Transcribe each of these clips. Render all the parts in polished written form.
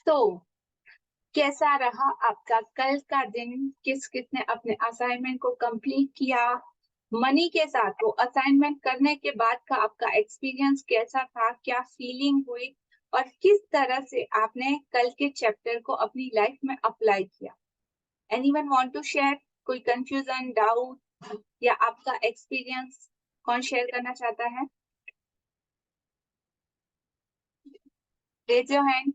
तो कैसा रहा आपका कल का दिन? किसने अपने असाइनमेंट को कंप्लीट किया मनी के साथ? तो असाइनमेंट करने के बाद का आपका एक्सपीरियंस कैसा था? क्या फीलिंग हुई? और किस तरह से आपने कल के चैप्टर को अपनी लाइफ में अप्लाई किया? Anyone want to share? कोई कंफ्यूजन, डाउट या आपका एक्सपीरियंस कौन शेयर करना चाहता है? Raise your hand.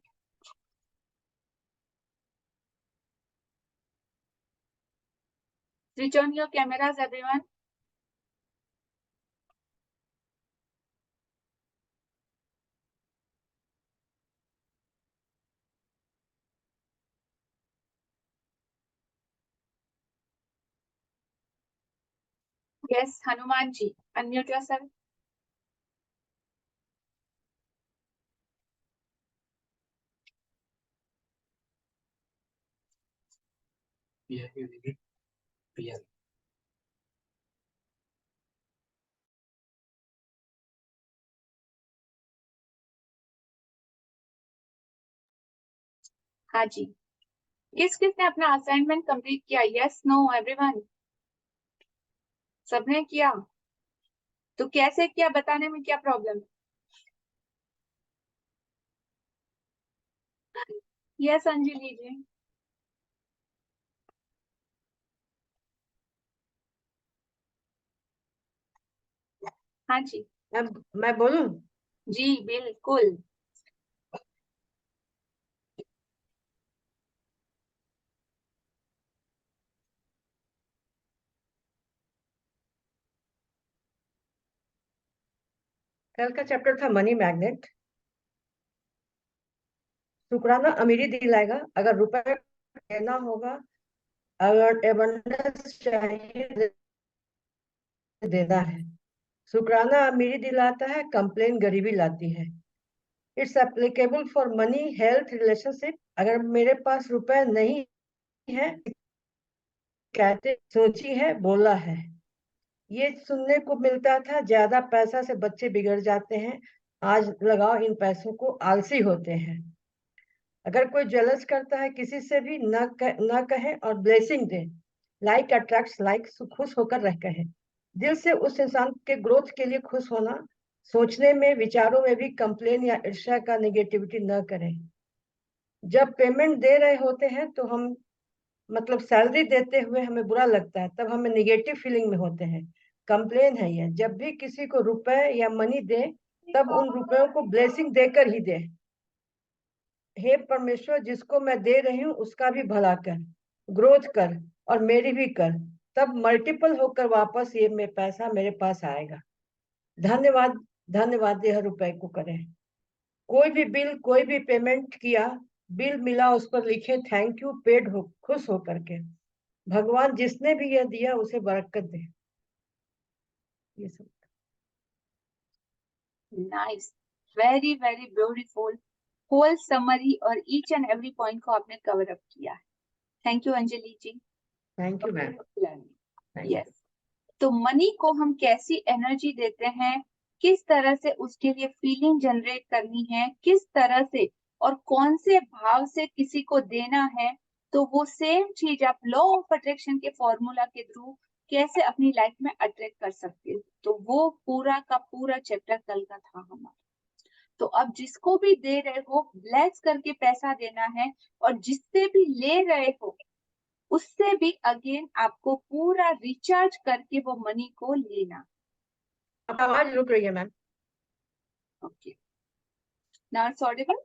Switch on your cameras, everyone. Yes, Hanuman ji, unmute yourself. हाँ जी. किसने अपना असाइनमेंट कंप्लीट किया? Yes, no, everyone? सबने किया? तो कैसे किया, बताने में क्या प्रॉब्लम है? यस अंजलि जी. हाँ जी. मैं बोलूं? जी बिल्कुल. कल का चैप्टर था मनी मैग्नेट। शुक्राना अमीरी दिलाएगा अगर रुपए देना होगा, अगर एबंडेंस चाहिए देना है। शुक्राना अमीरी दिलाता है, कंप्लेन गरीबी लाती है। It's applicable for money, health, relationship. अगर मेरे पास रुपए नहीं है, कहते सोची है, बोला है। ये सुनने को मिलता था, ज्यादा पैसा से बच्चे बिगड़ जाते हैं। आज लगाओ इन पैसों को, आलसी होते हैं। अगर कोई जेलस करता है किसी से भी, न कहे और ब्लेसिंग दे। लाइक अट्रैक्ट्स लाइक, खुश होकर रह कहे। दिल से उस इंसान के ग्रोथ के लिए खुश होना। सोचने में, विचारों में भी कंप्लेन या ईर्ष्या का नेगेटिविटी न करें। जब पेमेंट दे रहे होते हैं तो हम, मतलब सैलरी देते हुए हमें बुरा लगता है, तब हमें नेगेटिव फीलिंग में होते हैं। कंप्लेन है ये। जब भी किसी को रुपए या मनी दे, तब उन रुपयों को ब्लेसिंग देकर ही दे। हे परमेश्वर, जिसको मैं दे रही हूँ उसका भी भला कर, ग्रोथ कर और मेरी भी कर। तब मल्टीपल होकर वापस ये में पैसा मेरे पास आएगा। धन्यवाद। धन्यवाद यह रुपए को करें। कोई भी बिल, कोई भी पेमेंट किया, बिल मिला, उस पर लिखे थैंक यू, पेड हो, खुश हो करके। भगवान जिसने भी यह दिया उसे बरकत दे। ये सब। Nice. Very very beautiful. Whole summary और ईच एंड एवरी पॉइंट को आपने कवर अप किया है. Thank you Anjali ji. Thank you ma'am. Yes. तो मनी को हम कैसी एनर्जी देते हैं, किस तरह से उसके लिए फीलिंग जनरेट करनी है, किस तरह से और कौन से भाव से किसी को देना है, तो वो सेम चीज आप लॉ ऑफ अट्रैक्शन के फॉर्मूला के थ्रू कैसे अपनी लाइफ में अट्रैक्ट कर सकते हो. तो वो पूरा का पूरा चैप्टर कल का था हमारा. तो अब जिसको भी दे रहे हो, ब्लेस करके पैसा देना है, और जिससे भी ले रहे हो उससे भी अगेन आपको पूरा रिचार्ज करके वो मनी को लेना. अब आवाज रुक रही है ma'am. Okay. Now it's Audible.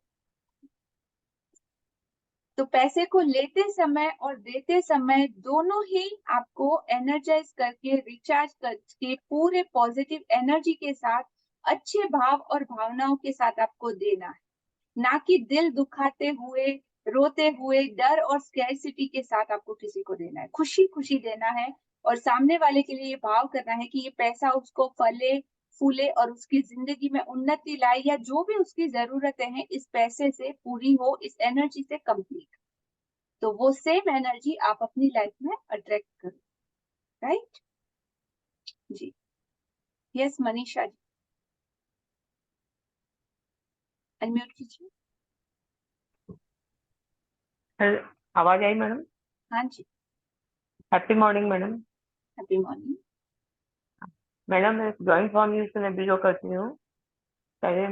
तो पैसे को लेते समय और देते समय दोनों ही आपको एनर्जाइज करके, रिचार्ज करके, पूरे पॉजिटिव एनर्जी के साथ, अच्छे भाव और भावनाओं के साथ आपको देना है. ना कि दिल दुखाते हुए, रोते हुए, डर और स्कैरसिटी के साथ आपको किसी को देना है. खुशी खुशी देना है और सामने वाले के लिए ये भाव करना है कि ये पैसा उसको फले फूले और उसकी जिंदगी में उन्नति लाए, या जो भी उसकी जरूरतें हैं इस पैसे से पूरी हो, इस एनर्जी से कंप्लीट. तो वो सेम एनर्जी आप अपनी लाइफ में अट्रैक्ट करो. राइट जी. यस मनीषा जी, अनम्यूट कीजिए. हेल- आवाज आई मैडम? हाँ जी, happy morning madam. Happy morning. Madam मैं ज्वाइंट फैमिली से मैं बिलोंग करती हूँ। पहले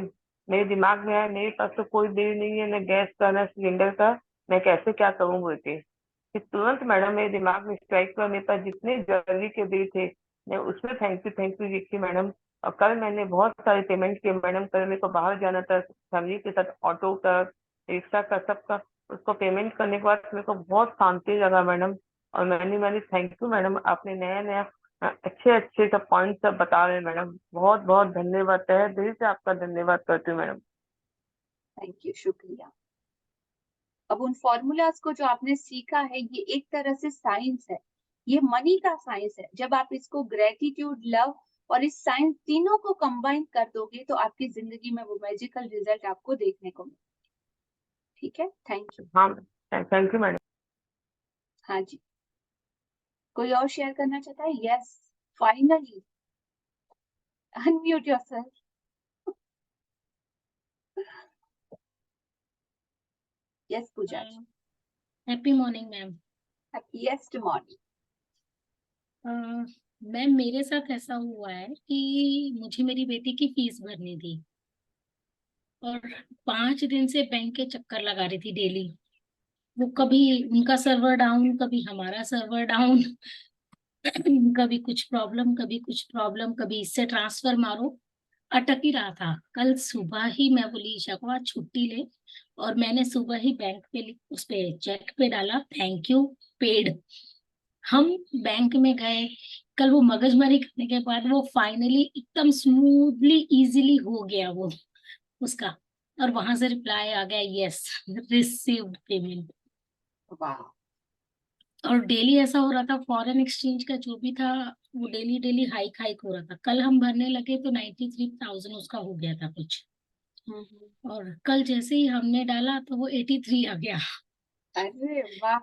मेरे दिमाग में आया मेरे पास तो कोई बिल नहीं है, न गैस का न सिलेंडर का, मैं कैसे क्या करूँ बोल के। फिर तुरंत मैडम मेरे दिमाग में स्ट्राइक हुआ, मेरे पास जितने ज्वेलरी के बिल थे मैं उसमें थैंक यू लिखी मैडम। और कल मैंने बहुत सारे पेमेंट किए मैडम। कल मेरे को बाहर जाना था फैमिली के साथ, ऑटो का, रिक्शा का, सबका। उसको पेमेंट करने के बाद मेरे को बहुत शांति लगा मैडम। और मैंने थैंक यू मैडम, आपने नया नया अच्छे अच्छे सब पॉइंट सब बता रहे हैं मैडम। बहुत बहुत धन्यवाद, तहे दिल से आपका धन्यवाद करती हूँ मैडम। थैंक यू, शुक्रिया। अब उन फॉर्मूलाज को जो आपने सीखा है, ये एक तरह से साइंस है, ये मनी का साइंस है। जब आप इसको ग्रेटिट्यूड, लव और इस साइंस तीनों को कंबाइन कर दोगे तो आपकी जिंदगी में वो मैजिकल रिजल्ट आपको देखने को मिले। ठीक है, थैंक यू। हाँ, थैंक यू मैडम। हाँ जी, कोई और शेयर करना चाहता है? Yes, finally unmute yourself. Yes Pooja ji. Happy morning ma'am. Happiest morning. Ma'am मेरे साथ ऐसा हुआ है कि मुझे मेरी बेटी की फीस भरनी थी और 5 दिन से बैंक के चक्कर लगा रही थी डेली। वो कभी उनका सर्वर डाउन, कभी हमारा सर्वर डाउन, कभी कुछ प्रॉब्लम, कभी कुछ प्रॉब्लम, कभी इससे ट्रांसफर मारो, अटक ही रहा था। कल सुबह ही मैं बोली ईशा को आज छुट्टी ले, और मैंने सुबह ही बैंक पे उस पे चेक पे डाला थैंक यू पेड। हम बैंक में गए, कल वो मगजमारी करने के बाद वो फाइनली एकदम स्मूथली इजीली हो गया वो उसका। और वहां से रिप्लाई आ गया यस रिसीव्ड पेमेंट। वाह। और डेली ऐसा हो रहा था, फॉरेन एक्सचेंज का जो भी था वो डेली डेली हाइक हाइक हो रहा था। कल हम भरने लगे तो 93,000 उसका हो गया था कुछ, और कल जैसे ही हमने डाला तो वो 83 आ गया। अरे वाह।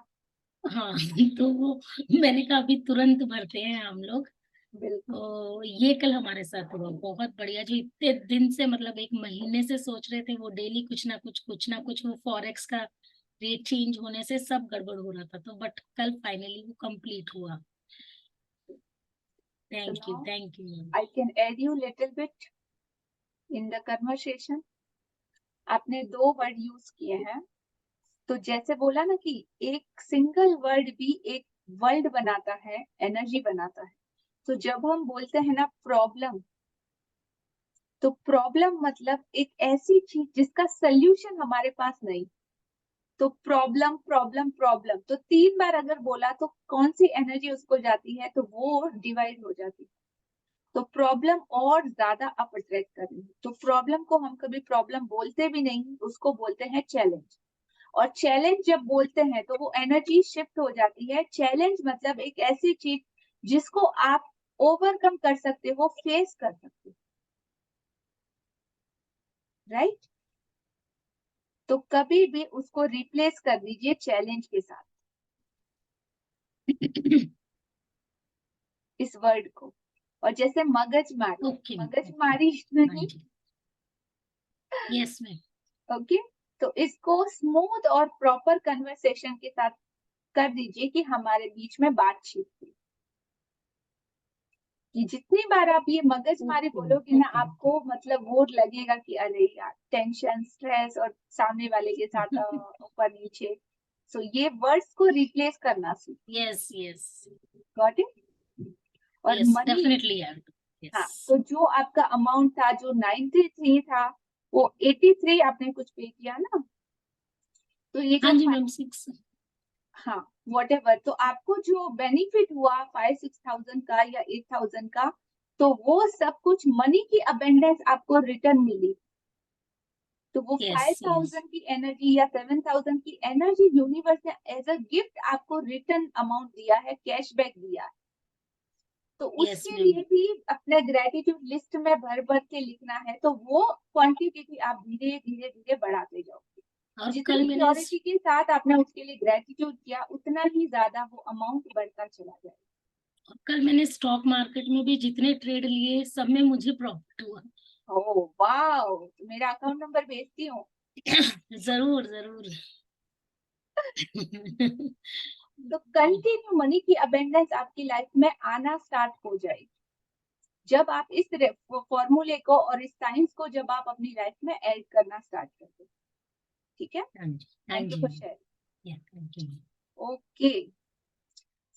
हाँ तो वो मैंने कहा अभी तुरंत भरते हैं हम लोग। बिल्कुल। तो ये कल हमारे साथ हुआ, बहुत बढ़िया। जो इतने दिन से मतलब 1 महीने से सोच रहे थे, वो डेली कुछ ना कुछ वो फॉरेक्स का रेट चेंज होने से सब गड़बड़ हो रहा था, तो बट कल फाइनली वो कंप्लीट हुआ। So thank you, now thank you. I can add you little bit in the conversation. आपने 2 वर्ड यूज किए हैं, तो जैसे बोला ना कि एक सिंगल वर्ड भी एक वर्ल्ड बनाता है, एनर्जी बनाता है। तो जब हम बोलते हैं ना प्रॉब्लम, तो प्रॉब्लम मतलब एक ऐसी चीज जिसका सोल्यूशन हमारे पास नहीं। तो प्रॉब्लम प्रॉब्लम प्रॉब्लम, तो 3 बार अगर बोला तो कौन सी एनर्जी उसको जाती है, तो वो डिवाइड हो जाती है। तो प्रॉब्लम और ज्यादा अप अट्रैक्ट करेंगे। तो प्रॉब्लम को हम कभी प्रॉब्लम बोलते भी नहीं, उसको बोलते हैं चैलेंज। और चैलेंज जब बोलते हैं तो वो एनर्जी शिफ्ट हो जाती है। चैलेंज मतलब एक ऐसी चीज जिसको आप ओवरकम कर सकते हो, फेस कर सकते हो, राइट? तो कभी भी उसको रिप्लेस कर दीजिए चैलेंज के साथ, इस वर्ड को। और जैसे मगजमारी, ओके मगजमारी नहीं, यस मैम। ओके। तो इसको स्मूथ और प्रॉपर कन्वर्सेशन के साथ कर दीजिए कि हमारे बीच में बातचीत हुई। कि जितनी बार आप ये मगजमारी बोलोगे ना, आपको मतलब वो लगेगा कि अरे यार टेंशन, स्ट्रेस और सामने वाले के साथ ऊपर नीचे। सो ये वर्ड्स को रिप्लेस करना सीखिए। Yes yes got it? और यस मनी, डेफिनेटली यार। हाँ, यस तो जो आपका अमाउंट था, जो 93 था, वो 83 आपने कुछ पे किया ना। तो ये हाँ जब जी मैम 6। हाँ, वॉटेवर, तो आपको जो बेनिफिट हुआ 5-6,000 का या 8,000 का, तो वो सब कुछ मनी की अबेंडेंस आपको रिटर्न मिली। तो वो यस यस 5,000 की एनर्जी या 7,000 की एनर्जी यूनिवर्स ने एज अ गिफ्ट आपको रिटर्न अमाउंट दिया है, कैशबैक दिया है। तो यस उसके मैम। लिए भी अपने ग्रेटिट्यूड लिस्ट में भर भर के लिखना है। तो वो क्वांटिटी भी आप धीरे धीरे धीरे बढ़ाते जाओगे। और जितनी कल मैंने प्योरिटी के साथ आपने उसके लिए ग्रेटिट्यूड किया, उतना ही ज्यादा वो अमाउंट बढ़ता चला जाएगा। स्टॉक मार्केट में भी जितने ट्रेड लिए सब में मुझे प्रॉफिट हुआ। ओह वाओ, तो मेरा अकाउंट नंबर भेजती हूँ। जरूर जरूर। तो कंटिन्यू मनी की अबेंडेंस आपकी लाइफ में आना स्टार्ट हो जाएगी जब आप इस फॉर्मूले को और इस साइंस को जब आप अपनी लाइफ में ऐड करना स्टार्ट करते हैं। ठीक है, हाँ जी, हाँ thank you ji for ma'am. Sharing. Yeah, thank you. Okay,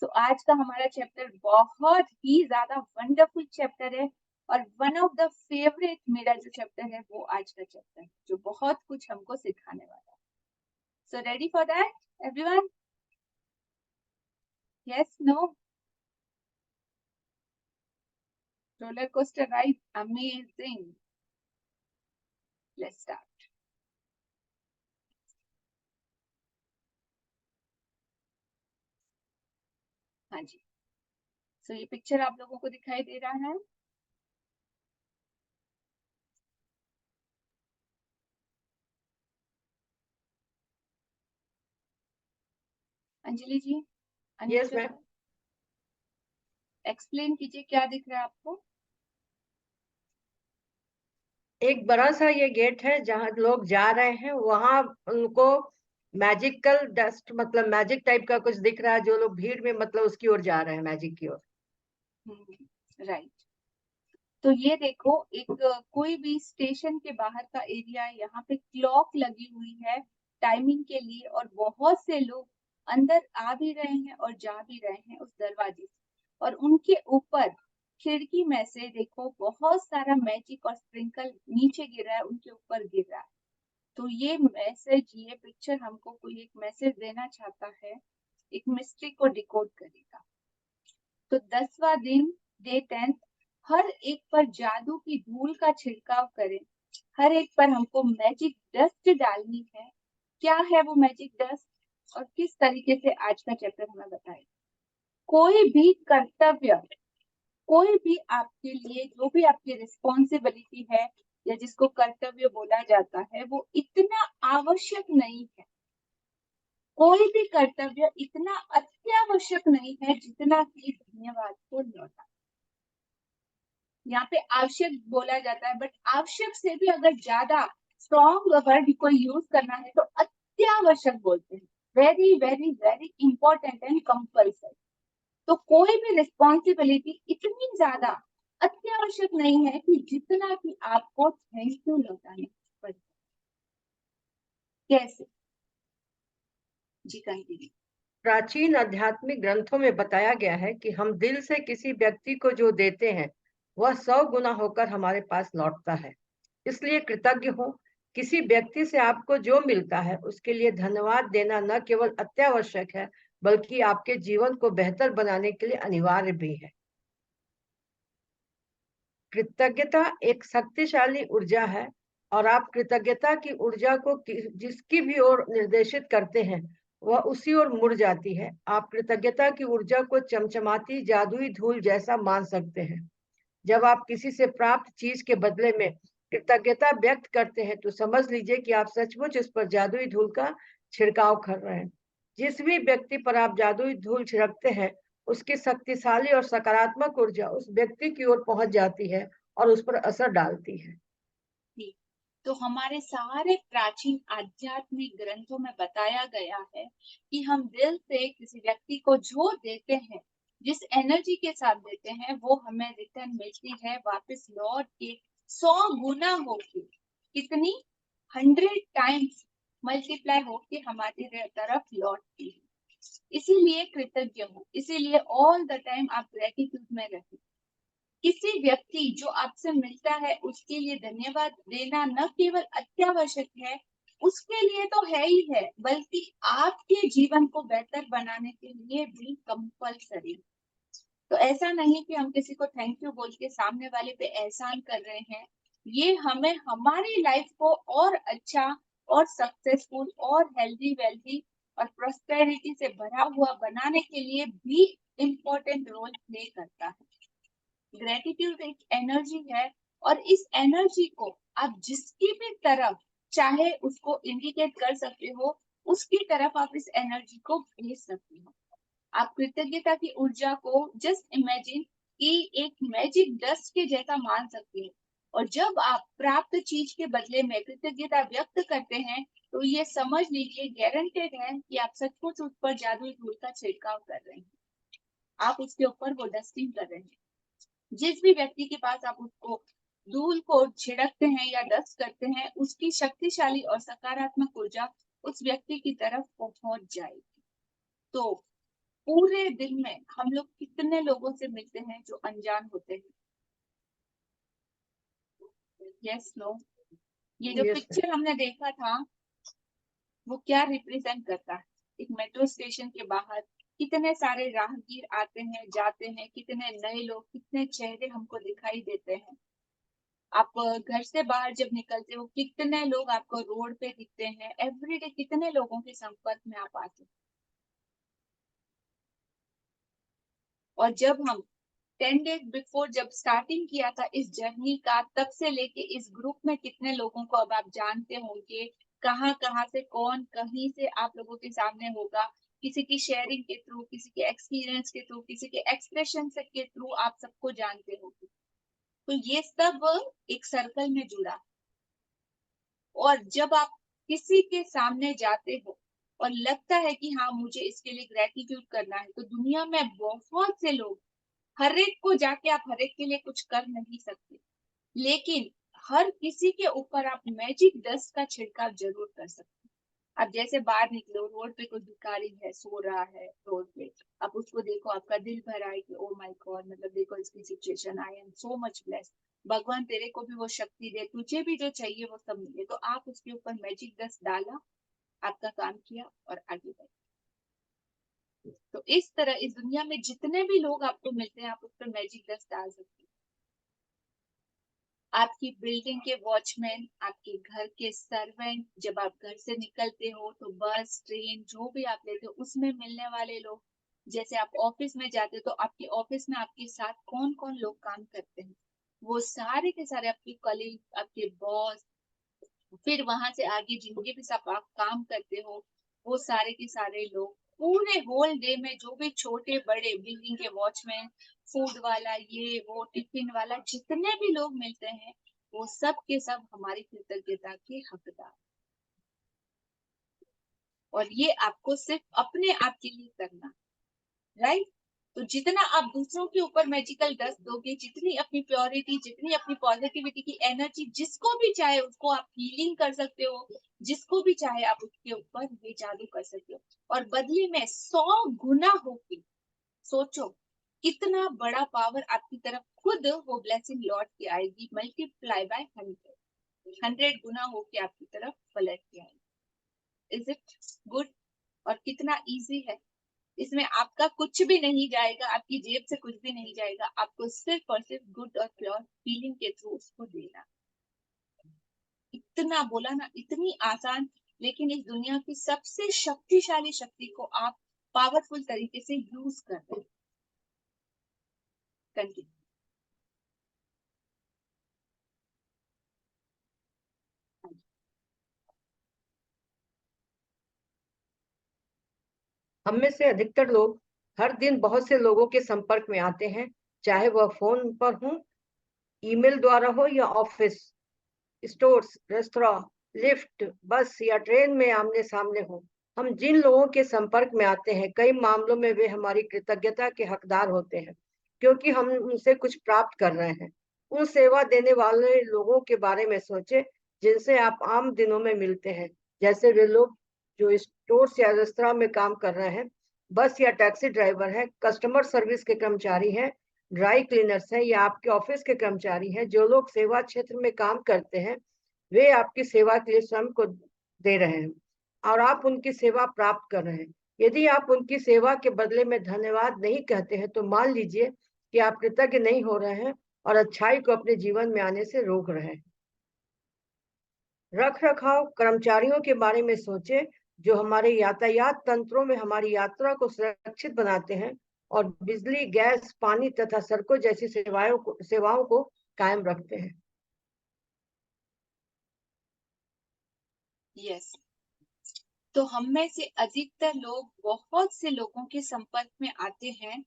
so आज का हमारा चैप्टर बहुत ही ज्यादा वंडरफुल चैप्टर है और वन ऑफ द फेवरेट मेरा जो चैप्टर है वो आज का चैप्टर है जो बहुत कुछ हमको सिखाने वाला है। So ready for that everyone? Yes, no? Roller coaster ride, amazing. Let's start. हाँ जी, सो ये पिक्चर आप लोगों को दिखाई दे रहा है? अंजलि जी, यस मैम। एक्सप्लेन कीजिए क्या दिख रहा है आपको? एक बड़ा सा ये गेट है जहाँ लोग जा रहे हैं, वहां उनको मैजिकल डस्ट मतलब मैजिक टाइप का कुछ दिख रहा है, जो लोग भीड़ में मतलब उसकी ओर जा रहे हैं, मैजिक की ओर। राइट। तो ये देखो, एक कोई भी स्टेशन के बाहर का एरिया है, यहाँ पे क्लॉक लगी हुई है टाइमिंग के लिए और बहुत से लोग अंदर आ भी रहे हैं और जा भी रहे हैं उस दरवाजे से। और उनके ऊपर खिड़की में से देखो बहुत सारा मैजिक और स्प्रिंकल नीचे गिर रहा है, उनके ऊपर गिर रहा है। तो ये मैसेज, ये पिक्चर हमको कोई एक मैसेज देना चाहता है, एक मिस्ट्री को डिकोड करेगा। तो 10वां दिन, डे 10, हर एक पर जादू की धूल का छिड़काव करें। हर एक पर हमको मैजिक डस्ट डालनी है। क्या है वो मैजिक डस्ट और किस तरीके से आज का चैप्टर हमें बताएगा। कोई भी कर्तव्य, कोई भी आपके लिए जो भी आपकी रिस्पॉन्सिबिलिटी है या जिसको कर्तव्य बोला जाता है, वो इतना आवश्यक नहीं है। कोई भी कर्तव्य इतना अत्यावश्यक नहीं है जितना कि धन्यवाद को लौटा। यहाँ पे आवश्यक बोला जाता है, बट आवश्यक से भी अगर ज्यादा स्ट्रॉन्ग वर्ड को यूज करना है तो अत्यावश्यक बोलते हैं। Very very very important and compulsory. तो कोई भी रिस्पॉन्सिबिलिटी इतनी ज्यादा अत्यावश्यक नहीं है कि जितना कि आपको थैंक यू लौटाने पड़े। कैसे जी, कंटिन्यू। प्राचीन आध्यात्मिक ग्रंथों में बताया गया है कि हम दिल से किसी व्यक्ति को जो देते हैं वह 100 गुना होकर हमारे पास लौटता है। इसलिए कृतज्ञ हो। किसी व्यक्ति से आपको जो मिलता है उसके लिए धन्यवाद देना न केवल अत्यावश्यक है बल्कि आपके जीवन को बेहतर बनाने के लिए अनिवार्य भी है। कृतज्ञता एक शक्तिशाली ऊर्जा है और आप कृतज्ञता की ऊर्जा को जिसकी भी ओर निर्देशित करते हैं वह उसी ओर मुड़ जाती है। आप कृतज्ञता की ऊर्जा को चमचमाती जादुई धूल जैसा मान सकते हैं। जब आप किसी से प्राप्त चीज के बदले में कृतज्ञता व्यक्त करते हैं तो समझ लीजिए कि आप सचमुच उस पर जादुई धूल का छिड़काव कर रहे हैं। जिस भी व्यक्ति पर आप जादुई धूल छिड़कते हैं उसकी शक्तिशाली और सकारात्मक ऊर्जा उस व्यक्ति की ओर पहुंच जाती है और उस पर असर डालती है। तो हमारे सारे प्राचीन आध्यात्मिक ग्रंथों में बताया गया है कि हम दिल से किसी व्यक्ति को जो देते हैं, जिस एनर्जी के साथ देते हैं, वो हमें रिटर्न मिलती है वापस लौट के 100 गुना होके। कितनी? 100 टाइम्स मल्टीप्लाई होके हमारी तरफ लौटती है। इसीलिए कृतज्ञ हो, इसीलिए ऑल द टाइम आप ग्रेटिट्यूड में रहें। किसी व्यक्ति जो आपसे मिलता है उसके लिए धन्यवाद देना न केवल अत्यावश्यक है, उसके लिए तो है ही है, बल्कि आपके जीवन को बेहतर बनाने के लिए भी कंपलसरी। तो ऐसा नहीं कि हम किसी को थैंक यू बोल के सामने वाले पे एहसान कर रहे हैं। ये हमें हमारी लाइफ को और अच्छा और सक्सेसफुल और हेल्दी वेल्दी और प्रोस्पेरिटी से भरा हुआ बनाने के लिए भी इम्पोर्टेंट रोल प्ले करता है। ग्रेटिट्यूड एक एनर्जी है और इस एनर्जी को आप जिसकी भी तरफ चाहे उसको इंडिकेट कर सकते हो, उसकी तरफ आप इस एनर्जी को भेज सकते हो। आप कृतज्ञता की ऊर्जा को जस्ट इमेजिन कि एक मैजिक डस्ट के जैसा मान सकते हो और जब आप प्राप्त चीज के बदले में कृतज्ञता व्यक्त करते हैं तो ये समझ लीजिए गारंटेड है कि आप सचमुच उस पर जादुई धूल का छिड़काव कर रहे हैं, आप उसके ऊपर वो डस्टिंग कर रहे हैं। जिस भी व्यक्ति के पास आप उसको धूल को छिड़कते हैं या डस्ट करते हैं, उसकी शक्तिशाली और सकारात्मक ऊर्जा उस व्यक्ति की तरफ पहुंच जाएगी। तो पूरे दिन में हम लोग कितने लोगों से मिलते हैं जो अनजान होते हैं? Yes no? ये जो यस पिक्चर हमने देखा था वो क्या रिप्रेजेंट करता है? एक मेट्रो स्टेशन के बाहर कितने सारे राहगीर आते हैं जाते हैं, कितने नए लोग, कितने चेहरे हमको दिखाई देते हैं। आप घर से बाहर जब निकलते हो कितने लोग आपको रोड पे दिखते हैं, एवरीडे कितने लोगों के संपर्क में आप आते हो। और जब हम 10 डेज बिफोर जब स्टार्टिंग किया था इस जर्नी का, तब से लेके इस ग्रुप में कितने लोगों को अब आप जानते होंगे, कहाँ से कौन कहीं से आप लोगों के सामने होगा, किसी की शेयरिंग के थ्रू, किसी के एक्सपीरियंस के थ्रू, किसी के एक्सप्रेशन के थ्रू आप सबको जानते होंगे। तो ये सब एक सर्कल में जुड़ा। और जब आप किसी के सामने जाते हो और लगता है कि हाँ मुझे इसके लिए ग्रेटिट्यूड करना है, तो दुनिया में बहुत से लोग, हर एक को जाके आप हर एक के लिए कुछ कर नहीं सकते, लेकिन हर किसी के ऊपर आप मैजिक डस्ट का छिड़काव जरूर कर सकते हैं। आप जैसे बाहर निकलो, रोड पे कोई भिखारी है, सो रहा है रोड पे, आप उसको देखो, आपका दिल भर आए कि ओ माय गॉड, मतलब देखो इसकी situation, I am so much blessed, भगवान तेरे को भी वो शक्ति दे, तुझे भी जो चाहिए वो सब मिले। तो आप उसके ऊपर मैजिक डस्ट डाला, आपका काम किया और आगे बढ़े। तो इस तरह इस दुनिया में जितने भी लोग आपको मिलते हैं, आप उस पर मैजिक डस्ट डाल सकते हैं। आपकी बिल्डिंग के वॉचमैन, आपके घर के सर्वेंट, जब आप घर से निकलते हो तो बस ट्रेन जो भी आप लेते हो उसमें मिलने वाले लोग, जैसे आप ऑफिस में जाते हो तो आपके ऑफिस में आपके साथ कौन कौन लोग काम करते हैं, वो सारे के सारे आपके कलीग, आपके बॉस, फिर वहां से आगे जिनके भी साथ आप काम करते हो वो सारे के सारे लोग, पूरे होल डे में जो भी छोटे बड़े बिल्डिंग के वॉचमैन, फूड वाला, ये वो टिफिन वाला, जितने भी लोग मिलते हैं वो सब के सब हमारी कृतज्ञता के हकदार। और ये आपको सिर्फ अपने आप के लिए करना, राइट? तो जितना आप दूसरों के ऊपर मैजिकल डस्ट दोगे, जितनी अपनी प्योरिटी, जितनी अपनी पॉजिटिविटी की एनर्जी, जिसको भी चाहे उसको आप हीलिंग कर सकते हो, जिसको भी चाहे आप उसके ऊपर ये जादू कर सकते हो, और बदले में 100 गुना होके सोचो कितना बड़ा पावर आपकी तरफ खुद वो ब्लेसिंग लौट के आएगी, मल्टीप्लाई बाय 100 गुना होके आपकी तरफ पलट के आएगी। Is it good? और कितना इजी है, इसमें आपका कुछ भी नहीं जाएगा, आपकी जेब से कुछ भी नहीं जाएगा, आपको सिर्फ और सिर्फ गुड और प्योर फीलिंग के थ्रू उसको देना। इतना बोला ना, इतनी आसान, लेकिन इस दुनिया की सबसे शक्तिशाली शक्ति को आप पावरफुल तरीके से यूज कर रहे हैं। कंटिन्यू। हम में से अधिकतर लोग हर दिन बहुत से लोगों के संपर्क में आते हैं, चाहे वह फोन पर हो, ईमेल द्वारा हो या ऑफिस, स्टोर्स, रेस्तरां, लिफ्ट, बस या ट्रेन में आमने सामने हो। हम जिन लोगों के संपर्क में आते हैं, कई मामलों में वे हमारी कृतज्ञता के हकदार होते हैं, क्योंकि हम उनसे कुछ प्राप्त कर रहे हैं। उन सेवा देने वाले लोगों के बारे में सोचें जिनसे आप आम दिनों में मिलते हैं, जैसे वे लोग जो स्टोर्स या रेस्तरां में काम कर रहे हैं, बस या टैक्सी ड्राइवर है, कस्टमर सर्विस के कर्मचारी हैं, ड्राई क्लीनर्स हैं, या आपके ऑफिस के कर्मचारी हैं। जो लोग सेवा क्षेत्र में काम करते हैं, वे आपकी सेवा के लिए स्वयं को दे रहे हैं और आप उनकी सेवा प्राप्त कर रहे हैं। यदि आप उनकी सेवा के बदले में धन्यवाद नहीं कहते हैं, तो मान लीजिए कि आप कृतज्ञ नहीं हो रहे हैं और अच्छाई को अपने जीवन में आने से रोक रहे हैं। रख रखाव कर्मचारियों के बारे में सोचें जो हमारे यातायात तंत्रों में हमारी यात्रा को सुरक्षित बनाते हैं और बिजली, गैस, पानी तथा सड़कों जैसी सेवाओं को कायम रखते हैं। यस। तो हम में से अधिकतर लोग बहुत से लोगों के संपर्क में आते हैं,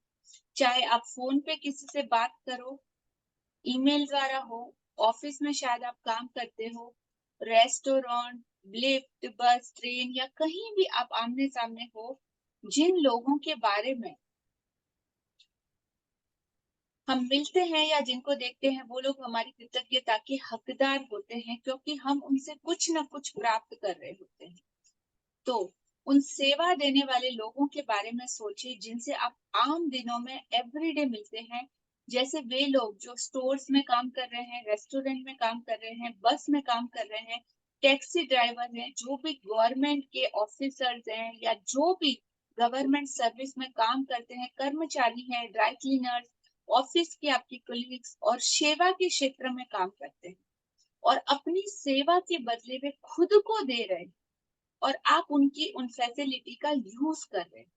चाहे आप फोन पे किसी से बात करो, ईमेल द्वारा हो, ऑफिस में शायद आप काम करते हो, रेस्टोरेंट, लिफ्ट, बस, ट्रेन या कहीं भी आप आमने सामने हो, जिन लोगों के बारे में हम मिलते हैं या जिनको देखते हैं वो लोग हमारी कृतज्ञता के हकदार होते हैं, क्योंकि हम उनसे कुछ ना कुछ प्राप्त कर रहे होते हैं। तो उन सेवा देने वाले लोगों के बारे में सोचिए जिनसे आप आम दिनों में एवरीडे मिलते हैं। जैसे वे लोग जो स्टोर्स में काम कर रहे हैं, रेस्टोरेंट में काम कर रहे हैं, बस में काम कर रहे हैं, टैक्सी ड्राइवर हैं, जो भी गवर्नमेंट के ऑफिसर्स हैं या जो भी गवर्नमेंट सर्विस में काम करते हैं, कर्मचारी हैं, ड्राई क्लीनर्स, ऑफिस के आपके कोलीग्स और सेवा के क्षेत्र में काम करते हैं और अपनी सेवा के बदले में खुद को दे रहे हैं और आप उनकी उन फैसिलिटी का यूज कर रहे हैं।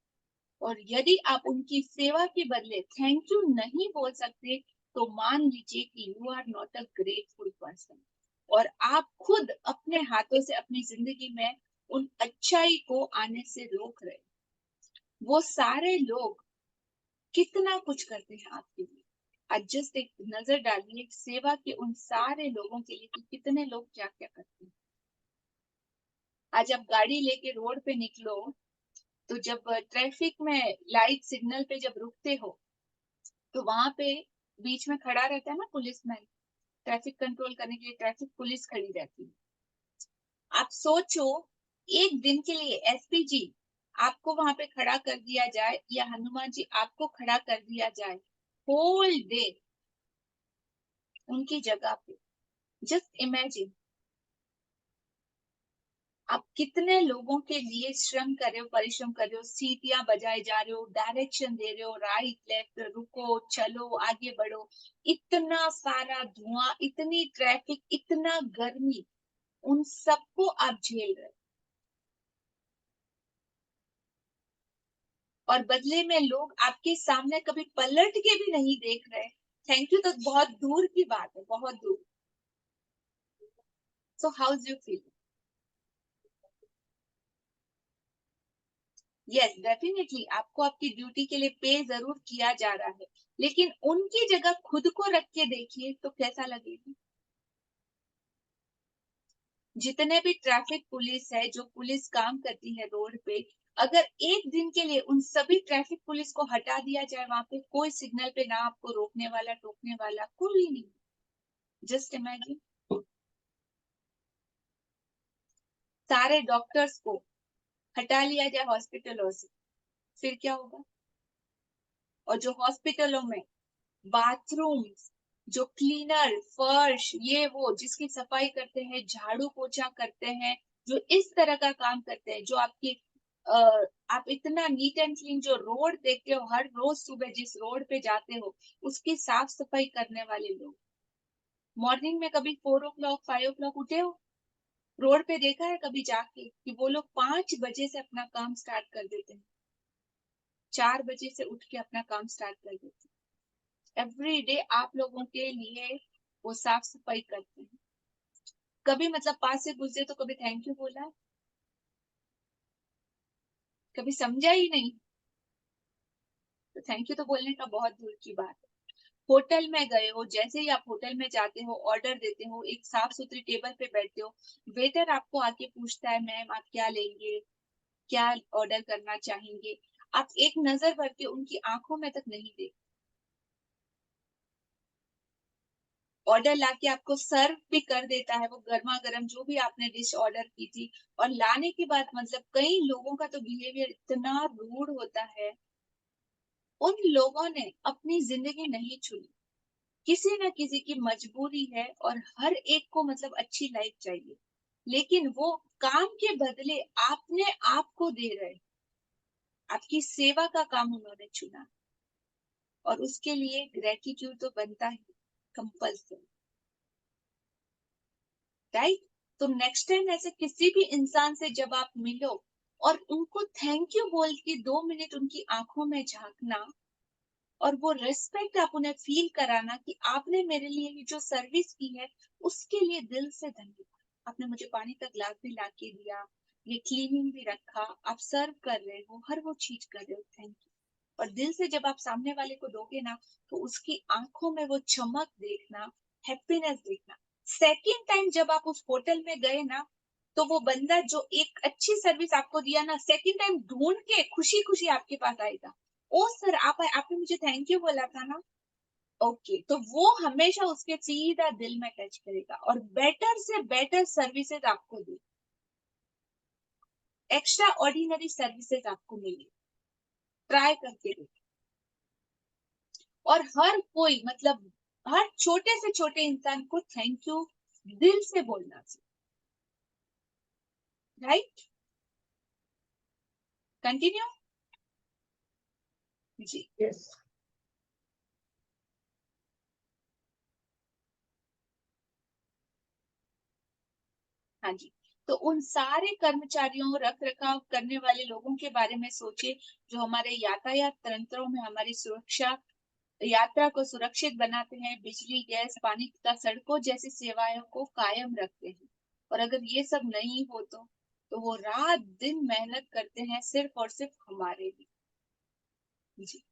और यदि आप उनकी सेवा के बदले थैंक यू नहीं बोल सकते तो मान लीजिए कि you are not a grateful person और आप खुद अपने हाथों से अपनी जिंदगी में उन अच्छाई को आने से रोक रहे। वो सारे लोग कितना कुछ करते हैं आपके लिए। आज जस्ट एक नजर डालिए सेवा के उन सारे लोगों के लिए कि कितने लोग क्या क्या करते हैं। आज आप गाड़ी लेके रोड पे निकलो तो जब ट्रैफिक में लाइट सिग्नल पे जब रुकते हो तो वहां पे बीच में खड़ा रहता है ना पुलिसमैन, ट्रैफिक कंट्रोल करने के लिए ट्रैफिक पुलिस खड़ी रहती है। आप सोचो एक दिन के लिए एसपी जी आपको वहां पे खड़ा कर दिया जाए या हनुमान जी आपको खड़ा कर दिया जाए होल डे उनकी जगह पे। जस्ट इमेजिन आप कितने लोगों के लिए श्रम कर रहे हो, परिश्रम कर रहे हो, सीटियां बजाए जा रहे हो, डायरेक्शन दे रहे हो, राइट लेफ्ट, रुको, चलो, आगे बढ़ो। इतना सारा धुआं, इतनी ट्रैफिक, इतना गर्मी, उन सबको आप झेल रहे हो और बदले में लोग आपके सामने कभी पलट के भी नहीं देख रहे। थैंक यू तो बहुत दूर की बात है, बहुत दूर। So how do you feel? Yes, definitely आपको आपकी ड्यूटी के लिए पे जरूर किया जा रहा है, लेकिन उनकी जगह खुद को रख के देखिए तो कैसा लगेगा। जितने भी ट्रैफिक पुलिस है, जो पुलिस काम करती है रोड पे, अगर एक दिन के लिए उन सभी ट्रैफिक पुलिस को हटा दिया जाए, वहां पे कोई सिग्नल पे ना आपको रोकने वाला, टोकने वाला कोई नहीं। जस्ट इमेजिन सारे डॉक्टर्स को हटा लिया जाए हॉस्पिटलों से, फिर क्या होगा? और जो हॉस्पिटलों में बाथरूम, जो क्लीनर, फर्श, ये वो जिसकी सफाई करते हैं, झाड़ू पोछा करते हैं, जो इस तरह का काम करते हैं, जो आपकी आप इतना नीट एंड क्लीन जो रोड देखते हो हर रोज सुबह जिस रोड पे जाते हो उसकी साफ सफाई करने वाले लोग, मॉर्निंग में कभी 4 o'clock 5 o'clock उठे हो? रोड पे देखा है कभी जाके कि वो लोग 5 बजे से अपना काम स्टार्ट कर देते हैं, 4 बजे से उठ के अपना काम स्टार्ट कर देते हैं। एवरी डे आप लोगों के लिए वो साफ सफाई करते हैं। कभी मतलब पास से गुजरे तो कभी थैंक यू बोला? कभी समझा ही नहीं तो थैंक यू तो बोलने का बहुत दूर की बात है। होटल में गए हो, जैसे ही आप होटल में जाते हो, ऑर्डर देते हो, एक साफ सुथरी टेबल पे बैठते हो, वेटर आपको आके पूछता है मैम आप क्या लेंगे, क्या ऑर्डर करना चाहेंगे, आप एक नजर भर के उनकी आंखों में तक नहीं देखते। ऑर्डर लाके आपको सर्व भी कर देता है वो गर्मा गर्म जो भी आपने डिश ऑर्डर की थी। और लाने के बाद मतलब कई लोगों का तो बिहेवियर इतना रूड होता है। उन लोगों ने अपनी जिंदगी नहीं चुनी, किसी न किसी की मजबूरी है और हर एक को मतलब अच्छी लाइफ चाहिए, लेकिन वो काम के बदले आपने आप को दे रहे, आपकी सेवा का काम उन्होंने चुना और उसके लिए ग्रेटिट्यूड तो बनता है कंपल्सरी, राइट? तो नेक्स्ट टाइम ऐसे किसी भी इंसान से जब आप मिलो और उनको थैंक यू बोल के 2 मिनट उनकी आंखों में झांकना और वो रिस्पेक्ट आप उन्हें फील कराना कि आपने मेरे लिए जो सर्विस की है उसके लिए दिल से धन्यवाद। आपने मुझे पानी का ग्लास भी ला के दिया, ये क्लीनिंग भी रखा, आप सर्व कर रहे हो, हर वो चीज कर रहे हो, थैंक यू। और दिल से जब आप सामने वाले को दोगे ना तो उसकी आंखों में वो चमक देखना हैप्पीनेस देखना। सेकेंड टाइम जब आप उस होटल में गए ना, तो वो बंदा जो एक अच्छी सर्विस आपको दिया ना, सेकेंड टाइम ढूंढ के खुशी खुशी आपके पास आएगा, ओ सर आपने मुझे थैंक यू बोला था ना। ओके, तो वो हमेशा उसके सीधा दिल में टच करेगा और बेटर से बेटर सर्विसेज आपको दे, एक्स्ट्रा ऑर्डिनरी सर्विसेज आपको मिले। ट्राई करके देखो। और हर कोई, मतलब हर छोटे से छोटे इंसान को थैंक यू दिल से बोलना चाहिए, राइट? कंटिन्यू जी। यस। हाँ जी। तो उन सारे कर्मचारियों, रख रखाव करने वाले लोगों के बारे में सोचे जो हमारे यातायात तंत्रों में हमारी सुरक्षा, यात्रा को सुरक्षित बनाते हैं, बिजली, गैस, पानी तथा सड़कों जैसी सेवाओं को कायम रखते हैं। और अगर ये सब नहीं हो तो वो रात दिन मेहनत करते हैं सिर्फ और सिर्फ हमारे लिए। जी।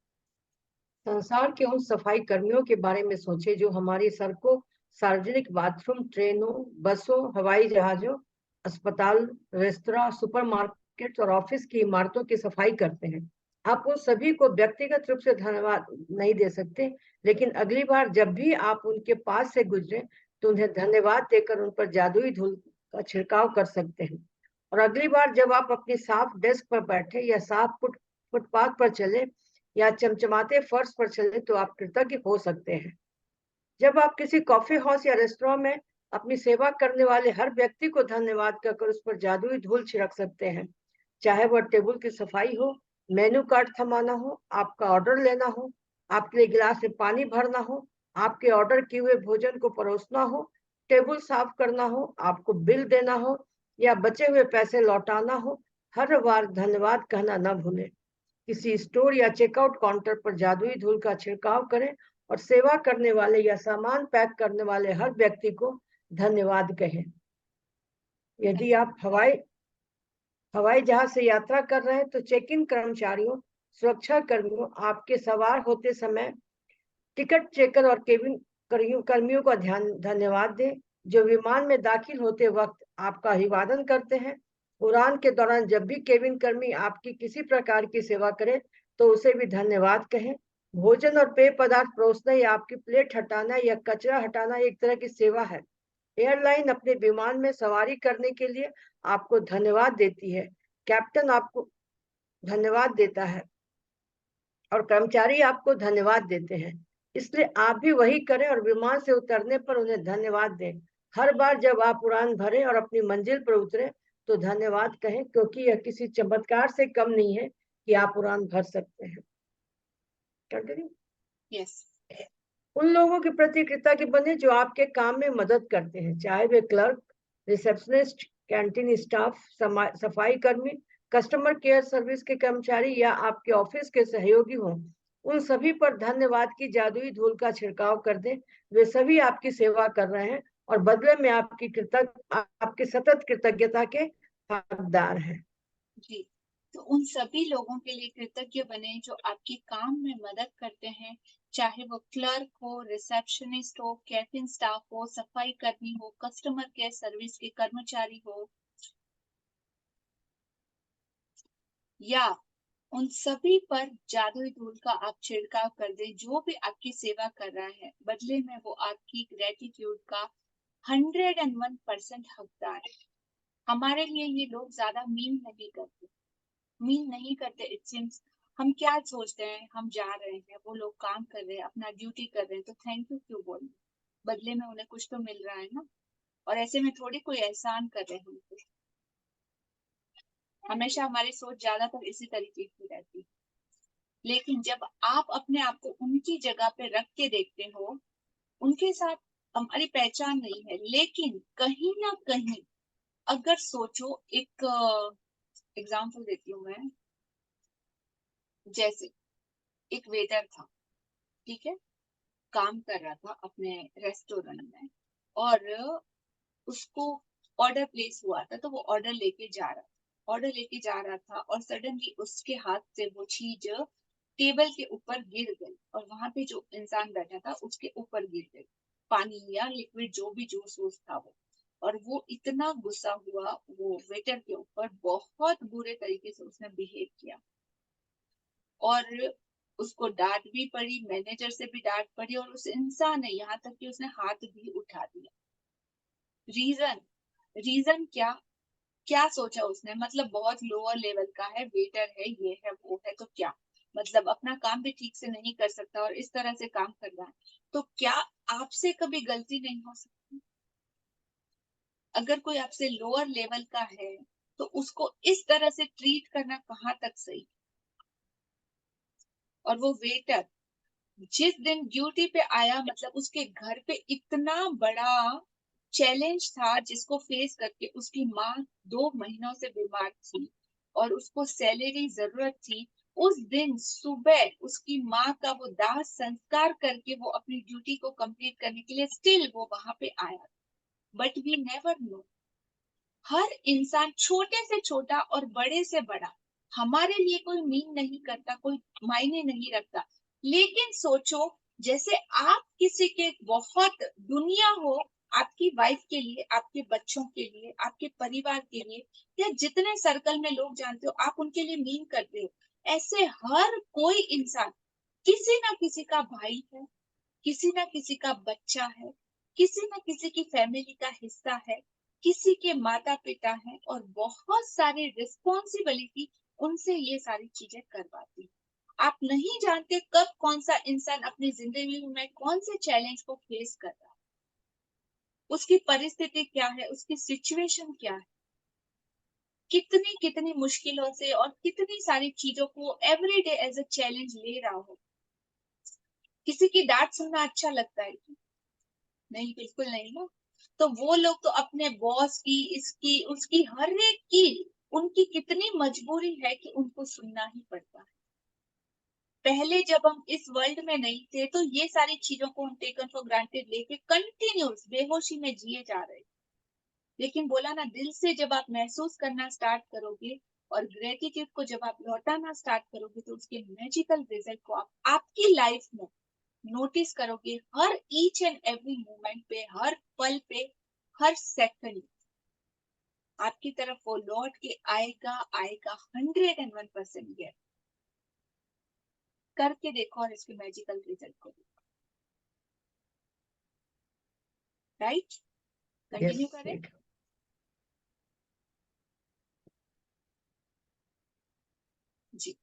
संसार के उन सफाई कर्मियों के बारे में सोचे जो हमारी सड़कों, सार्वजनिक बाथरूम, ट्रेनों, बसों, हवाई जहाजों, अस्पताल, रेस्तरां, सुपरमार्केट और ऑफिस की इमारतों की सफाई करते हैं। आप उन सभी को व्यक्तिगत रूप से धन्यवाद नहीं दे सकते, लेकिन अगली बार जब भी आप उनके पास से गुजरे तो उन्हें धन्यवाद देकर उन पर जादुई धूल का छिड़काव कर सकते हैं। और अगली बार जब आप अपनी साफ डेस्क पर बैठे या साफ फुटपाथ पर चले या चमचमाते फर्श पर चले तो आप कृतज्ञ हो सकते हैं। जब आप किसी कॉफी हाउस या रेस्टोरेंट में अपनी सेवा करने वाले हर व्यक्ति को धन्यवाद कहकर उस पर जादुई धूल छिड़क सकते हैं, चाहे वह टेबल की सफाई हो, मेनू कार्ड थमाना हो, आपका ऑर्डर लेना हो, आपके लिए गिलास में पानी भरना हो, आपके ऑर्डर किए हुए भोजन को परोसना हो, टेबल साफ करना हो, आपको बिल देना हो या बचे हुए पैसे लौटाना हो, हर बार धन्यवाद कहना न भूलें। किसी स्टोर या चेकआउट काउंटर पर जादुई धूल का छिड़काव करें और सेवा करने वाले या सामान पैक करने वाले हर व्यक्ति को धन्यवाद कहें। यदि आप हवाई जहाज से यात्रा कर रहे हैं तो चेक इन कर्मचारियों, सुरक्षा कर्मियों, आपके सवार होते समय टिकट चेकर और केबिन कर्मियों का धन्यवाद दें जो विमान में दाखिल होते वक्त आपका अभिवादन करते हैं। उड़ान के दौरान जब भी केबिन कर्मी आपकी किसी प्रकार की सेवा करे तो उसे भी धन्यवाद कहें। भोजन और पेय पदार्थ परोसना या आपकी प्लेट हटाना या कचरा हटाना एक तरह की सेवा है। एयरलाइन अपने विमान में सवारी करने के लिए आपको धन्यवाद देती है, कैप्टन आपको धन्यवाद देता है और कर्मचारी आपको धन्यवाद देते हैं। इसलिए आप भी वही करें और विमान से उतरने पर उन्हें धन्यवाद दें। हर बार जब आप उड़ान भरें और अपनी मंजिल पर उतरें तो धन्यवाद कहें, क्योंकि यह किसी चमत्कार से कम नहीं है कि आप उड़ान भर सकते हैं। यस। उन लोगों के प्रति कृतज्ञ बने जो आपके काम में मदद करते हैं, चाहे वे क्लर्क, रिसेप्शनिस्ट, कैंटीन स्टाफ, सफाई कर्मी, कस्टमर केयर सर्विस के कर्मचारी या आपके ऑफिस के सहयोगी हों। उन सभी पर धन्यवाद की जादुई धूल का छिड़काव कर दें। वे सभी आपकी सेवा कर रहे हैं और बदले में आपकी सतत कृतज्ञता के हकदार हैं। जी। तो उन सभी लोगों के लिए कृतज्ञ बने जो आपके काम में मदद करते हैं, चाहे वो क्लर्क हो, रिसेप्शनिस्ट हो, कैफिन स्टाफ हो, सफाई कर्मी हो, कस्टमर केयर सर्विस के कर्मचारी हो, या उन सभी पर जादुई धूल का आप छिड़काव कर दें जो भी आपकी सेवा कर रहा है। बदले में वो आपकी ग्रेटिट्यूड का 101% हकदार है। हमारे लिए ये लोग ज्यादा मीन नहीं करते इट सीम्स। हम क्या सोचते हैं, हम जा रहे हैं, वो लोग काम कर रहे हैं, अपना ड्यूटी कर रहे हैं, तो थैंक यू क्यों बोलना, बदले में उन्हें कुछ तो मिल रहा है ना। और ऐसे में थोड़ी कोई एहसान कर रहे हैं हमको। हमेशा हमारी सोच ज्यादातर इसी तरीके की रहती है। लेकिन जब आप अपने आप को उनकी जगह पे रख के देखते हो, उनके साथ हमारी पहचान नहीं है, लेकिन कहीं ना कहीं अगर सोचो, एक एग्जांपल देती हूँ मैं। जैसे एक वेटर था, ठीक है, काम कर रहा था अपने रेस्टोरेंट में, और उसको ऑर्डर प्लेस हुआ था, तो वो ऑर्डर लेके जा रहा था और सडनली उसके हाथ से वो चीज टेबल के ऊपर गिर गई और वहां पे जो इंसान बैठा था उसके ऊपर गिर गई। पानी या लिक्विड जो भी जूस था वो, और वो इतना गुस्सा हुआ वो वेटर के ऊपर, बहुत बुरे तरीके से उसने बिहेव किया, और उसको डांट भी पड़ी, मैनेजर से भी डांट पड़ी, और उस इंसान ने यहाँ तक कि उसने हाथ भी उठा दिया। रीजन रीजन क्या क्या सोचा उसने? मतलब बहुत लोअर लेवल का है, वेटर है, ये है वो है, तो क्या मतलब अपना काम भी ठीक से नहीं कर सकता और इस तरह से काम कर रहा है, तो क्या आपसे कभी गलती नहीं हो सकती? अगर कोई आपसे लोअर लेवल का है तो उसको इस तरह से ट्रीट करना कहाँ तक सही? और वो वेटर जिस दिन ड्यूटी पे आया, मतलब उसके घर पे इतना बड़ा चैलेंज था जिसको फेस करके उसकी माँ 2 महीनों से बीमार थी और उसको सैलरी जरूरत थी। उस दिन सुबह उसकी माँ का वो दाह संस्कार करके वो अपनी ड्यूटी को कंप्लीट करने के लिए स्टिल वो वहां पे आया। बट वी नेवर नो, हर इंसान छोटे से छोटा और बड़े से बड़ा हमारे लिए कोई मीन नहीं करता, कोई मायने नहीं रखता। लेकिन सोचो, जैसे आप किसी के बहुत दुनिया हो, आपकी वाइफ के लिए, आपके बच्चों के लिए, आपके परिवार के लिए, या जितने सर्कल में लोग जानते हो आप उनके लिए मीन करते हो, ऐसे हर कोई इंसान किसी ना किसी का भाई है, किसी ना किसी का बच्चा है, किसी ना किसी की फैमिली का हिस्सा है, किसी के माता पिता हैं, और बहुत सारी रिस्पॉन्सिबिलिटी उनसे ये सारी चीजें करवाती। आप नहीं जानते कब कौन सा इंसान अपनी जिंदगी में कौन से चैलेंज को फेस कर रहा है, उसकी परिस्थिति क्या है, उसकी सिचुएशन क्या है, कितनी कितनी मुश्किलों से और कितनी सारी चीजों को every day as a challenge ले रहा हो। किसी की डांट सुनना अच्छा लगता है? नहीं, बिल्कुल नहीं ना। तो वो लोग तो अपने बॉस की, इसकी, उसकी, हर एक की, उनकी कितनी मजबूरी है कि उनको सुनना ही पड़ता है। पहले जब हम इस वर्ल्ड में नहीं थे तो ये सारी चीजों को हम टेकन फॉर ग्रांटेड लेके कंटिन्यूस बेहोशी में जिए जा रहे। लेकिन बोला ना, दिल से जब आप महसूस करना स्टार्ट करोगे और ग्रेटिट्यूड को जब आप लौटाना स्टार्ट करोगे, तो उसके मैजिकल रिजल्ट को आप आपकी लाइफ में नोटिस करोगे। हर ईच एंड एवरी मोमेंट पे, हर पल पे, हर सेकंड आपकी तरफ वो लौट के आएगा आएगा 101% गैर करके देखो और इसके मैजिकल रिजल्ट को देखो। राइट, कंटिन्यू यस, करें। जी,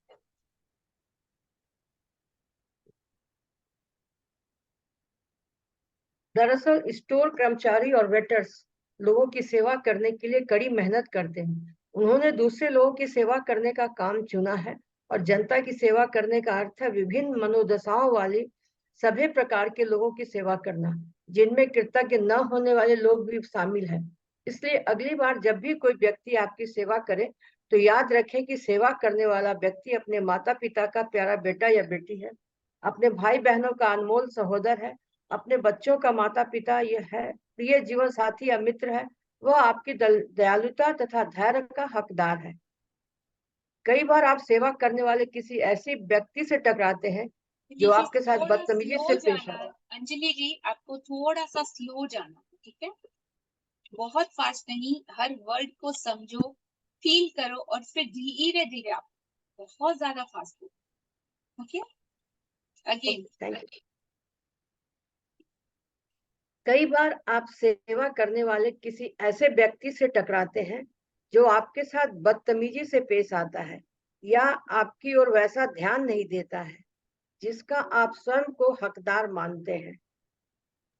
दरअसल स्टोर कर्मचारी और वेटर्स लोगों की सेवा करने के लिए कड़ी मेहनत करते हैं। उन्होंने दूसरे लोगों की सेवा करने का काम चुना है, और जनता की सेवा करने का अर्थ है विभिन्न मनोदशाओं वाले सभी प्रकार के लोगों की सेवा करना, जिनमें कृतज्ञ न होने वाले लोग भी शामिल हैं। इसलिए अगली बार जब भी कोई व्यक्ति आपकी सेवा करे, तो याद रखें कि सेवा करने वाला व्यक्ति अपने माता पिता का प्यारा बेटा या बेटी है, अपने भाई बहनों का अनमोल सहोदर है, अपने बच्चों का माता पिता यह है, प्रिय जीवन साथी या मित्र है। वह आपकी दयालुता तथा धैर्य का हकदार है। कई बार आप सेवा करने वाले किसी ऐसे व्यक्ति से टकराते हैं जो जी, आपके साथ थोड़ा बदतमीजी स्लो से पेश जाना। आता है। अंजलि जी, आपको थोड़ा सा स्लो जाना, ठीक है? बहुत फास्ट नहीं, हर वर्ड को समझो, फील करो, और फिर धीरे धीरे आप बहुत ज्यादा फास्ट हो। Okay, again. Thank you. कई बार आप सेवा करने वाले किसी ऐसे व्यक्ति से टकराते हैं जो आपके साथ बदतमीजी से पेश आता है, या आपकी ओर वैसा ध्यान नहीं देता है जिसका आप स्वयं को हकदार मानते हैं।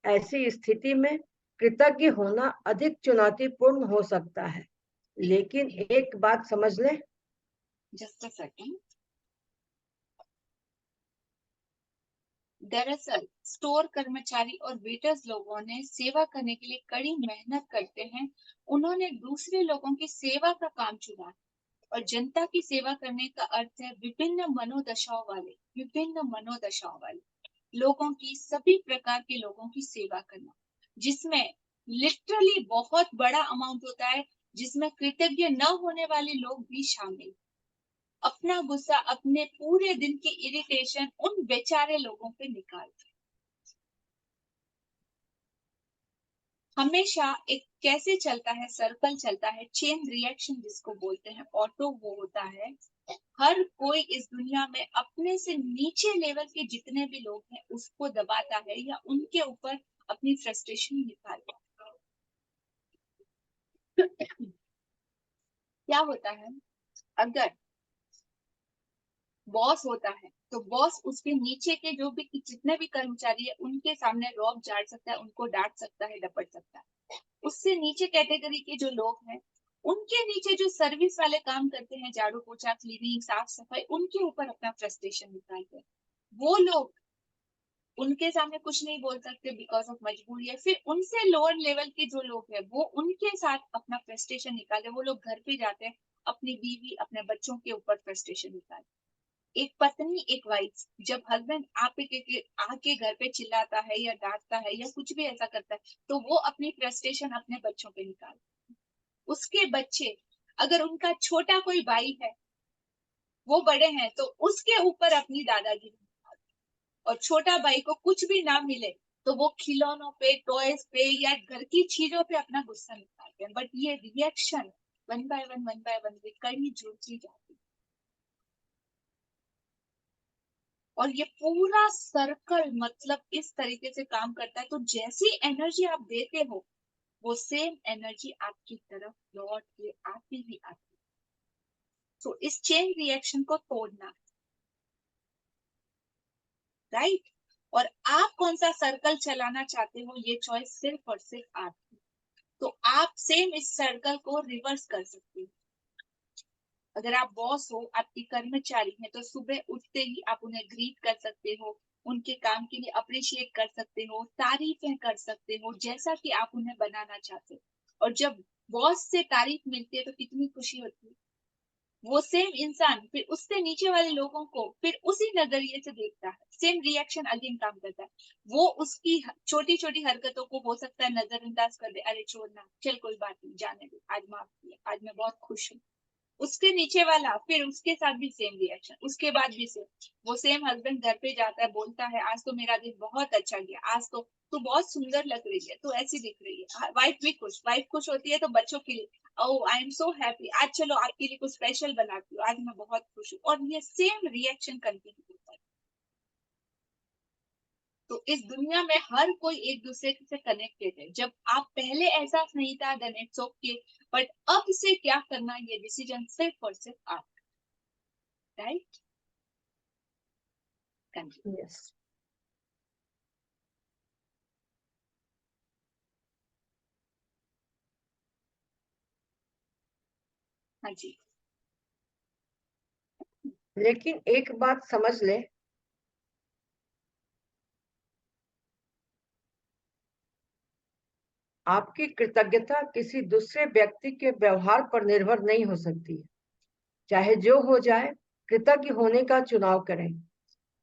ऐसी स्थिति में कृतज्ञ होना अधिक चुनौतीपूर्ण हो सकता है, लेकिन एक बात समझ लें। Just a second. दरअसल स्टोर कर्मचारी और वेटर्स लोगों ने सेवा करने के लिए कड़ी मेहनत करते हैं। उन्होंने दूसरे लोगों की सेवा का काम चुना है, और जनता की सेवा करने का अर्थ है विभिन्न मनोदशाओं वाले लोगों की, सभी प्रकार के लोगों की सेवा करना, जिसमें लिटरली बहुत बड़ा अमाउंट होता है, जिसमें कृतज्ञ न होने वाले लोग भी शामिल। अपना गुस्सा, अपने पूरे दिन की इरिटेशन उन बेचारे लोगों पे निकालते। हमेशा एक कैसे चलता है, सर्कल चलता है, चेन रिएक्शन जिसको बोलते हैं, ऑटो वो होता है। हर कोई इस दुनिया में अपने से नीचे लेवल के जितने भी लोग हैं उसको दबाता है या उनके ऊपर अपनी फ्रस्ट्रेशन निकालता है। क्या होता है, अगर बॉस होता है तो बॉस उसके नीचे के जो भी जितने भी कर्मचारी है उनके सामने रौब झाड़ सकता है, उनको डांट सकता है, डपट सकता है। उससे नीचे कैटेगरी के जो लोग हैं, उनके नीचे जो सर्विस वाले काम करते हैं, झाड़ू पोछा, क्लीनिंग, साफ सफाई, उनके ऊपर अपना फ्रस्ट्रेशन निकालते हैं। वो लोग उनके सामने कुछ नहीं बोल सकते बिकॉज ऑफ मजबूरी है। फिर उनसे लोअर लेवल के जो लोग हैं वो उनके साथ अपना फ्रस्ट्रेशन निकालते, वो लोग घर पे जाते हैं, अपनी बीवी, अपने बच्चों के ऊपर फ्रस्ट्रेशन निकालते। एक पत्नी, एक वाइफ, जब हस्बैंड आके घर पे चिल्लाता है या डांटता है या कुछ भी ऐसा करता है, तो वो अपनी फ्रस्ट्रेशन अपने बच्चों पे निकालता है। उसके बच्चे, अगर उनका छोटा कोई भाई है, वो बड़े हैं, तो उसके ऊपर अपनी दादागिरी निकालते हैं। और छोटा भाई को कुछ भी ना मिले तो वो खिलौनों पे, टॉयज पे या घर की चीजों पे अपना गुस्सा निकालते हैं। बट ये रिएक्शन वन बाय वन कड़ी जुड़ती जाती है और ये पूरा सर्कल मतलब इस तरीके से काम करता है। तो जैसी एनर्जी आप देते हो वो सेम एनर्जी आपकी तरफ लौट के आती ही आती है। तो इस चेन रिएक्शन को तोड़ना, राइट? और आप कौन सा सर्कल चलाना चाहते हो, ये चॉइस सिर्फ और सिर्फ आपकी। तो आप सेम इस सर्कल को रिवर्स कर सकते हो। अगर आप बॉस हो, आपके कर्मचारी हैं, तो सुबह उठते ही आप उन्हें ग्रीट कर सकते हो, उनके काम के लिए अप्रिशिएट कर सकते हो, तारीफें कर सकते हो जैसा कि आप उन्हें बनाना चाहते हो। और जब बॉस से तारीफ मिलती है तो कितनी खुशी होती है। वो सेम इंसान फिर उससे नीचे वाले लोगों को फिर उसी नजरिए से देखता है, सेम रिएक्शन अगेन काम करता है। वो उसकी छोटी छोटी हरकतों को हो सकता है नजरअंदाज कर दे, अरे छोड़ना, चल कोई बात नहीं, जाने दे, आज माफ किया, आज मैं बहुत खुश हूँ। उसके नीचे वाला फिर उसके साथ भी सेम रिएक्शन, उसके बाद भी सेम। वो सेम हस्बैंड घर पे जाता है, बोलता है आज तो मेरा दिन बहुत अच्छा गया, आज तो तू बहुत सुंदर लग रही है, तू ऐसी दिख रही है। वाइफ भी खुश, वाइफ खुश होती है तो बच्चों के लिए, ओह आई एम सो हैप्पी, आज चलो आपके लिए कुछ स्पेशल बनाती हूँ, आज मैं बहुत खुश हूँ। और ये सेम रिएक्शन कंटिन्यू होता है। तो इस दुनिया में हर कोई एक दूसरे से कनेक्टेड है। जब आप पहले एहसास नहीं था देन इट्स ओके, बट अब से क्या करना ये डिसीजन सिर्फ और सिर्फ आप, राइट? यस। हाँ जी। लेकिन एक बात समझ ले, आपकी कृतज्ञता किसी दूसरे व्यक्ति के व्यवहार पर निर्भर नहीं हो सकती है। चाहे जो हो जाए, कृतज्ञ होने का चुनाव करें।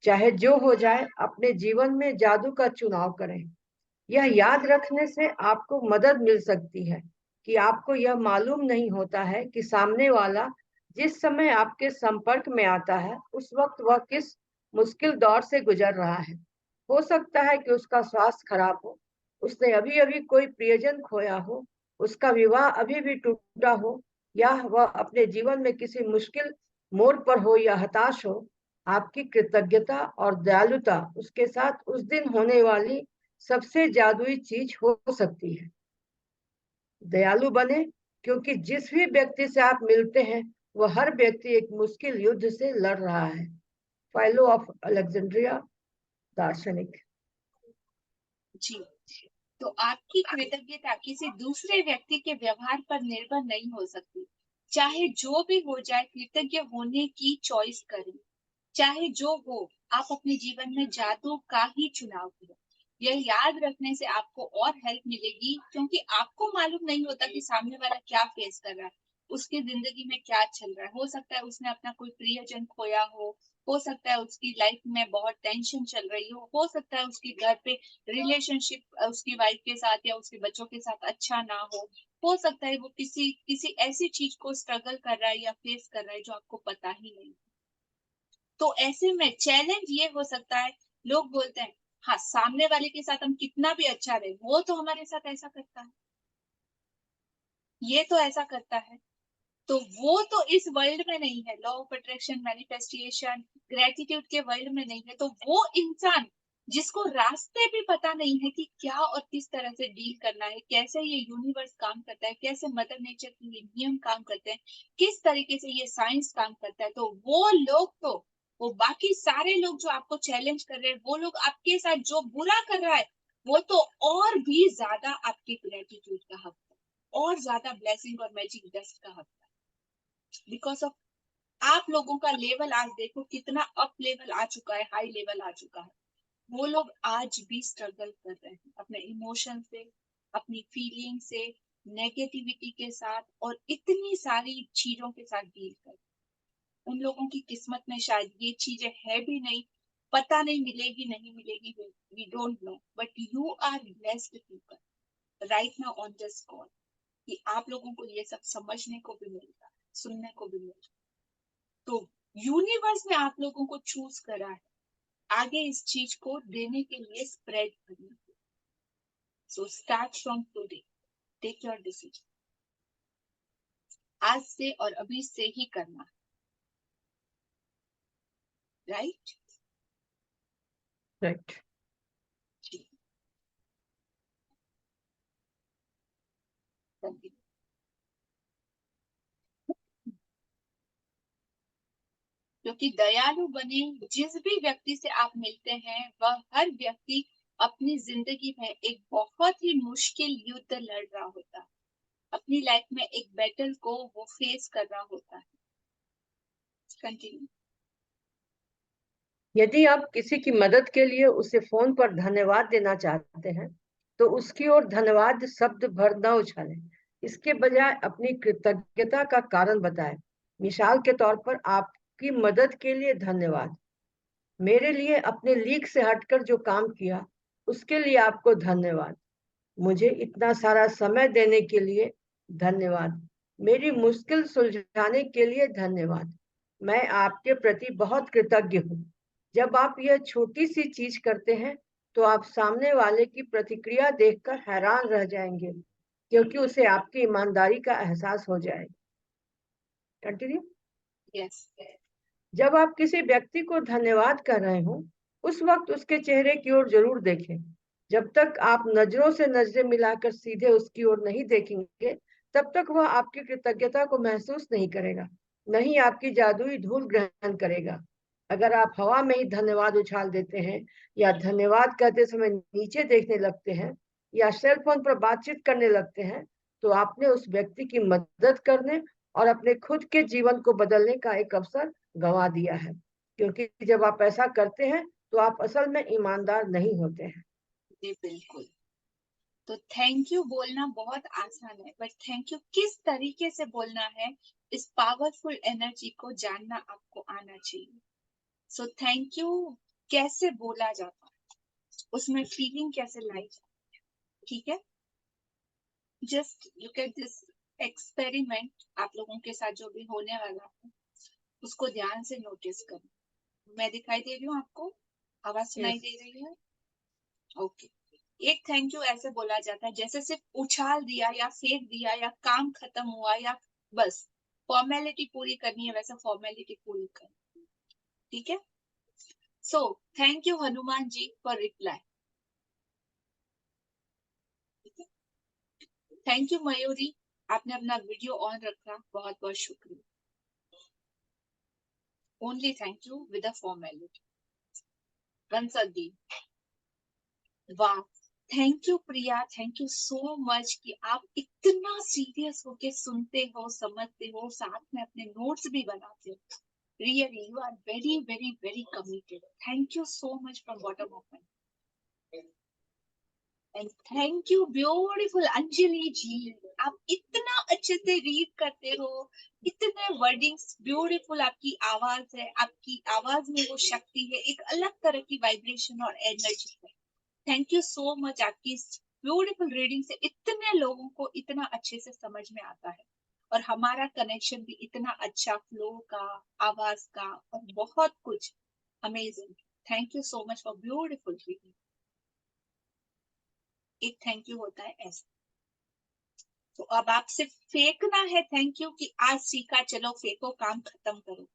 चाहे जो हो जाए, अपने जीवन में जादू का चुनाव करें। यह याद रखने से आपको मदद मिल सकती है कि आपको यह मालूम नहीं होता है कि सामने वाला जिस समय आपके संपर्क में आता है उस वक्त वह किस मुश्किल दौर से गुजर रहा है। हो सकता है कि उसका स्वास्थ्य खराब हो, उसने अभी अभी कोई प्रियजन खोया हो, उसका विवाह अभी भी टूटा हो, या वह अपने जीवन में किसी मुश्किल मोड़ पर हो या हताश हो। आपकी कृतज्ञता और दयालुता उसके साथ उस दिन होने वाली सबसे जादुई चीज हो सकती है। दयालु बने, क्योंकि जिस भी व्यक्ति से आप मिलते हैं वह हर व्यक्ति एक मुश्किल युद्ध से लड़ रहा है। फाइलो ऑफ अलेक्जेंड्रिया, दार्शनिक। जी। तो आपकी कृतज्ञता किसी दूसरे व्यक्ति के व्यवहार पर निर्भर नहीं हो सकती। चाहे जो भी हो जाए, कृतज्ञ होने की चॉइस करें। चाहे जो हो, आप अपने जीवन में जादू का ही चुनाव करें। यह याद रखने से आपको और हेल्प मिलेगी, क्योंकि आपको मालूम नहीं होता कि सामने वाला क्या फेस कर रहा है, उसकी जिंदगी में क्या चल रहा है। हो सकता है उसने अपना कोई प्रियजन खोया हो सकता है उसकी लाइफ में बहुत टेंशन चल रही हो सकता है उसके घर पे रिलेशनशिप उसकी वाइफ के साथ या उसके बच्चों के साथ अच्छा ना हो सकता है वो किसी किसी ऐसी चीज को स्ट्रगल कर रहा है या फेस कर रहा है जो आपको पता ही नहीं। तो ऐसे में चैलेंज ये हो सकता है, लोग बोलते हैं हाँ, सामने वाले के साथ हम कितना भी अच्छा रहे, वो तो हमारे साथ ऐसा करता है, ये तो ऐसा करता है, तो वो तो इस वर्ल्ड में नहीं है, law of attraction, manifestation, gratitude के वर्ल्ड में नहीं है। तो वो इंसान जिसको रास्ते भी पता नहीं है कि क्या और किस तरह से डील करना है, कैसे ये यूनिवर्स काम करता है, कैसे मदर नेचर के ये नियम काम करते हैं, किस तरीके से ये साइंस काम करता है, तो वो लोग तो, वो बाकी सारे लोग जो आपको चैलेंज कर रहे हैं, वो लोग आपके साथ जो बुरा कर रहा है, वो तो और भी ज्यादा आपके ग्रेटिट्यूड का हक है, और ज्यादा ब्लेसिंग और मैजिक डस्ट का हक है। बिकॉज ऑफ आप लोगों का लेवल आज देखो कितना अप लेवल आ चुका है, हाई लेवल आ चुका है। वो लोग आज भी स्ट्रगल कर रहे हैं अपने इमोशन से, अपनी फीलिंग से, नेगेटिविटी के साथ और इतनी सारी चीजों के साथ डील कर। उन लोगों की किस्मत में शायद ये चीजें है भी नहीं, पता नहीं मिलेगी नहीं मिलेगी, we don't know, but you are blessed people right now on this call कि आप लोगों को ये सब समझने को भी मिल रहा है, सुनने को भी मिल रहा है। तो यूनिवर्स ने आप लोगों को चूज करा है आगे इस चीज को देने के लिए, स्प्रेड करने के लिए। So start from today, take your decision, आज से और अभी से ही करना, राइट? राइट। क्योंकि दयालु बने, जिस भी व्यक्ति से आप मिलते हैं वह हर व्यक्ति अपनी जिंदगी में एक बहुत ही मुश्किल युद्ध लड़ रहा होता है, अपनी लाइफ में एक बैटल को वो फेस कर रहा होता है। कंटिन्यू। यदि आप किसी की मदद के लिए उसे फोन पर धन्यवाद देना चाहते हैं तो उसकी ओर धन्यवाद शब्द भर न उछालें, इसके बजाय अपनी कृतज्ञता का कारण बताएं। मिसाल के तौर पर, आपकी मदद के लिए धन्यवाद, मेरे लिए अपने लीक से हटकर जो काम किया उसके लिए आपको धन्यवाद, मुझे इतना सारा समय देने के लिए धन्यवाद, मेरी मुश्किल सुलझाने के लिए धन्यवाद, मैं आपके प्रति बहुत कृतज्ञ हूँ। जब आप यह छोटी सी चीज करते हैं तो आप सामने वाले की प्रतिक्रिया देखकर हैरान रह जाएंगे, क्योंकि उसे आपकी ईमानदारी का एहसास हो जाएगा। कंटिन्यू। यस। जब आप किसी व्यक्ति को धन्यवाद कर रहे हो उस वक्त उसके चेहरे की ओर जरूर देखें। जब तक आप नजरों से नजरें मिलाकर सीधे उसकी ओर नहीं देखेंगे तब तक वह आपकी कृतज्ञता को महसूस नहीं करेगा, नहीं आपकी जादुई धूल ग्रहण करेगा। अगर आप हवा में ही धन्यवाद उछाल देते हैं या धन्यवाद कहते समय नीचे देखने लगते हैं या सेल फोन पर बातचीत करने लगते हैं तो आपने उस व्यक्ति की मदद करने और अपने खुद के जीवन को बदलने का एक अवसर गंवा दिया है, क्योंकि जब आप ऐसा करते हैं तो आप असल में ईमानदार नहीं होते हैं। जी बिल्कुल। तो थैंक यू बोलना बहुत आसान है, बट थैंक यू किस तरीके से बोलना है, इस पावरफुल एनर्जी को जानना आपको आना चाहिए। सो थैंक यू कैसे बोला जाता है, उसमें फीलिंग कैसे लाई जाती है, ठीक है? Just look at this experiment, आप लोगों के साथ जो भी होने वाला है उसको ध्यान से नोटिस करो। मैं दिखाई दे रही हूँ आपको? आवाज सुनाई दे रही है? ओके। एक थैंक यू ऐसे बोला जाता है जैसे सिर्फ उछाल दिया या फेंक दिया या काम खत्म हुआ या बस फॉर्मेलिटी पूरी करनी है, वैसे फॉर्मेलिटी पूरी करनी, ठीक है? So thank you Hanuman ji for reply. Thank you Mayuri, आपने अपना वीडियो ऑन रखा, बहुत बहुत शुक्रिया। Only thank you with a formality. Once again, वाह, thank you Priya, thank you so much कि आप इतना सीरियस होके सुनते हो, समझते हो, साथ में अपने नोट्स भी बनाते हो। Really you are very very very committed. Thank you so much from bottom of my and thank you beautiful Anjali ji, आप इतना अच्छे से रीड करते हो, इतने वर्डिंग्स ब्यूटीफुल, आपकी आवाज है, आपकी आवाज में वो शक्ति है, एक अलग तरह की वाइब्रेशन और एनर्जी है। थैंक यू सो मच, आपकी ब्यूटीफुल रीडिंग से इतने लोगों को इतना अच्छे से समझ में आता है और हमारा कनेक्शन भी इतना अच्छा, फ्लो का, आवाज का और बहुत कुछ amazing. Thank you so much for beautiful reading. एक थैंक यू होता है ऐसा। तो अब आप सिर्फ फेंकना है थैंक यू कि आज सीखा, चलो फेंको, काम खत्म करो,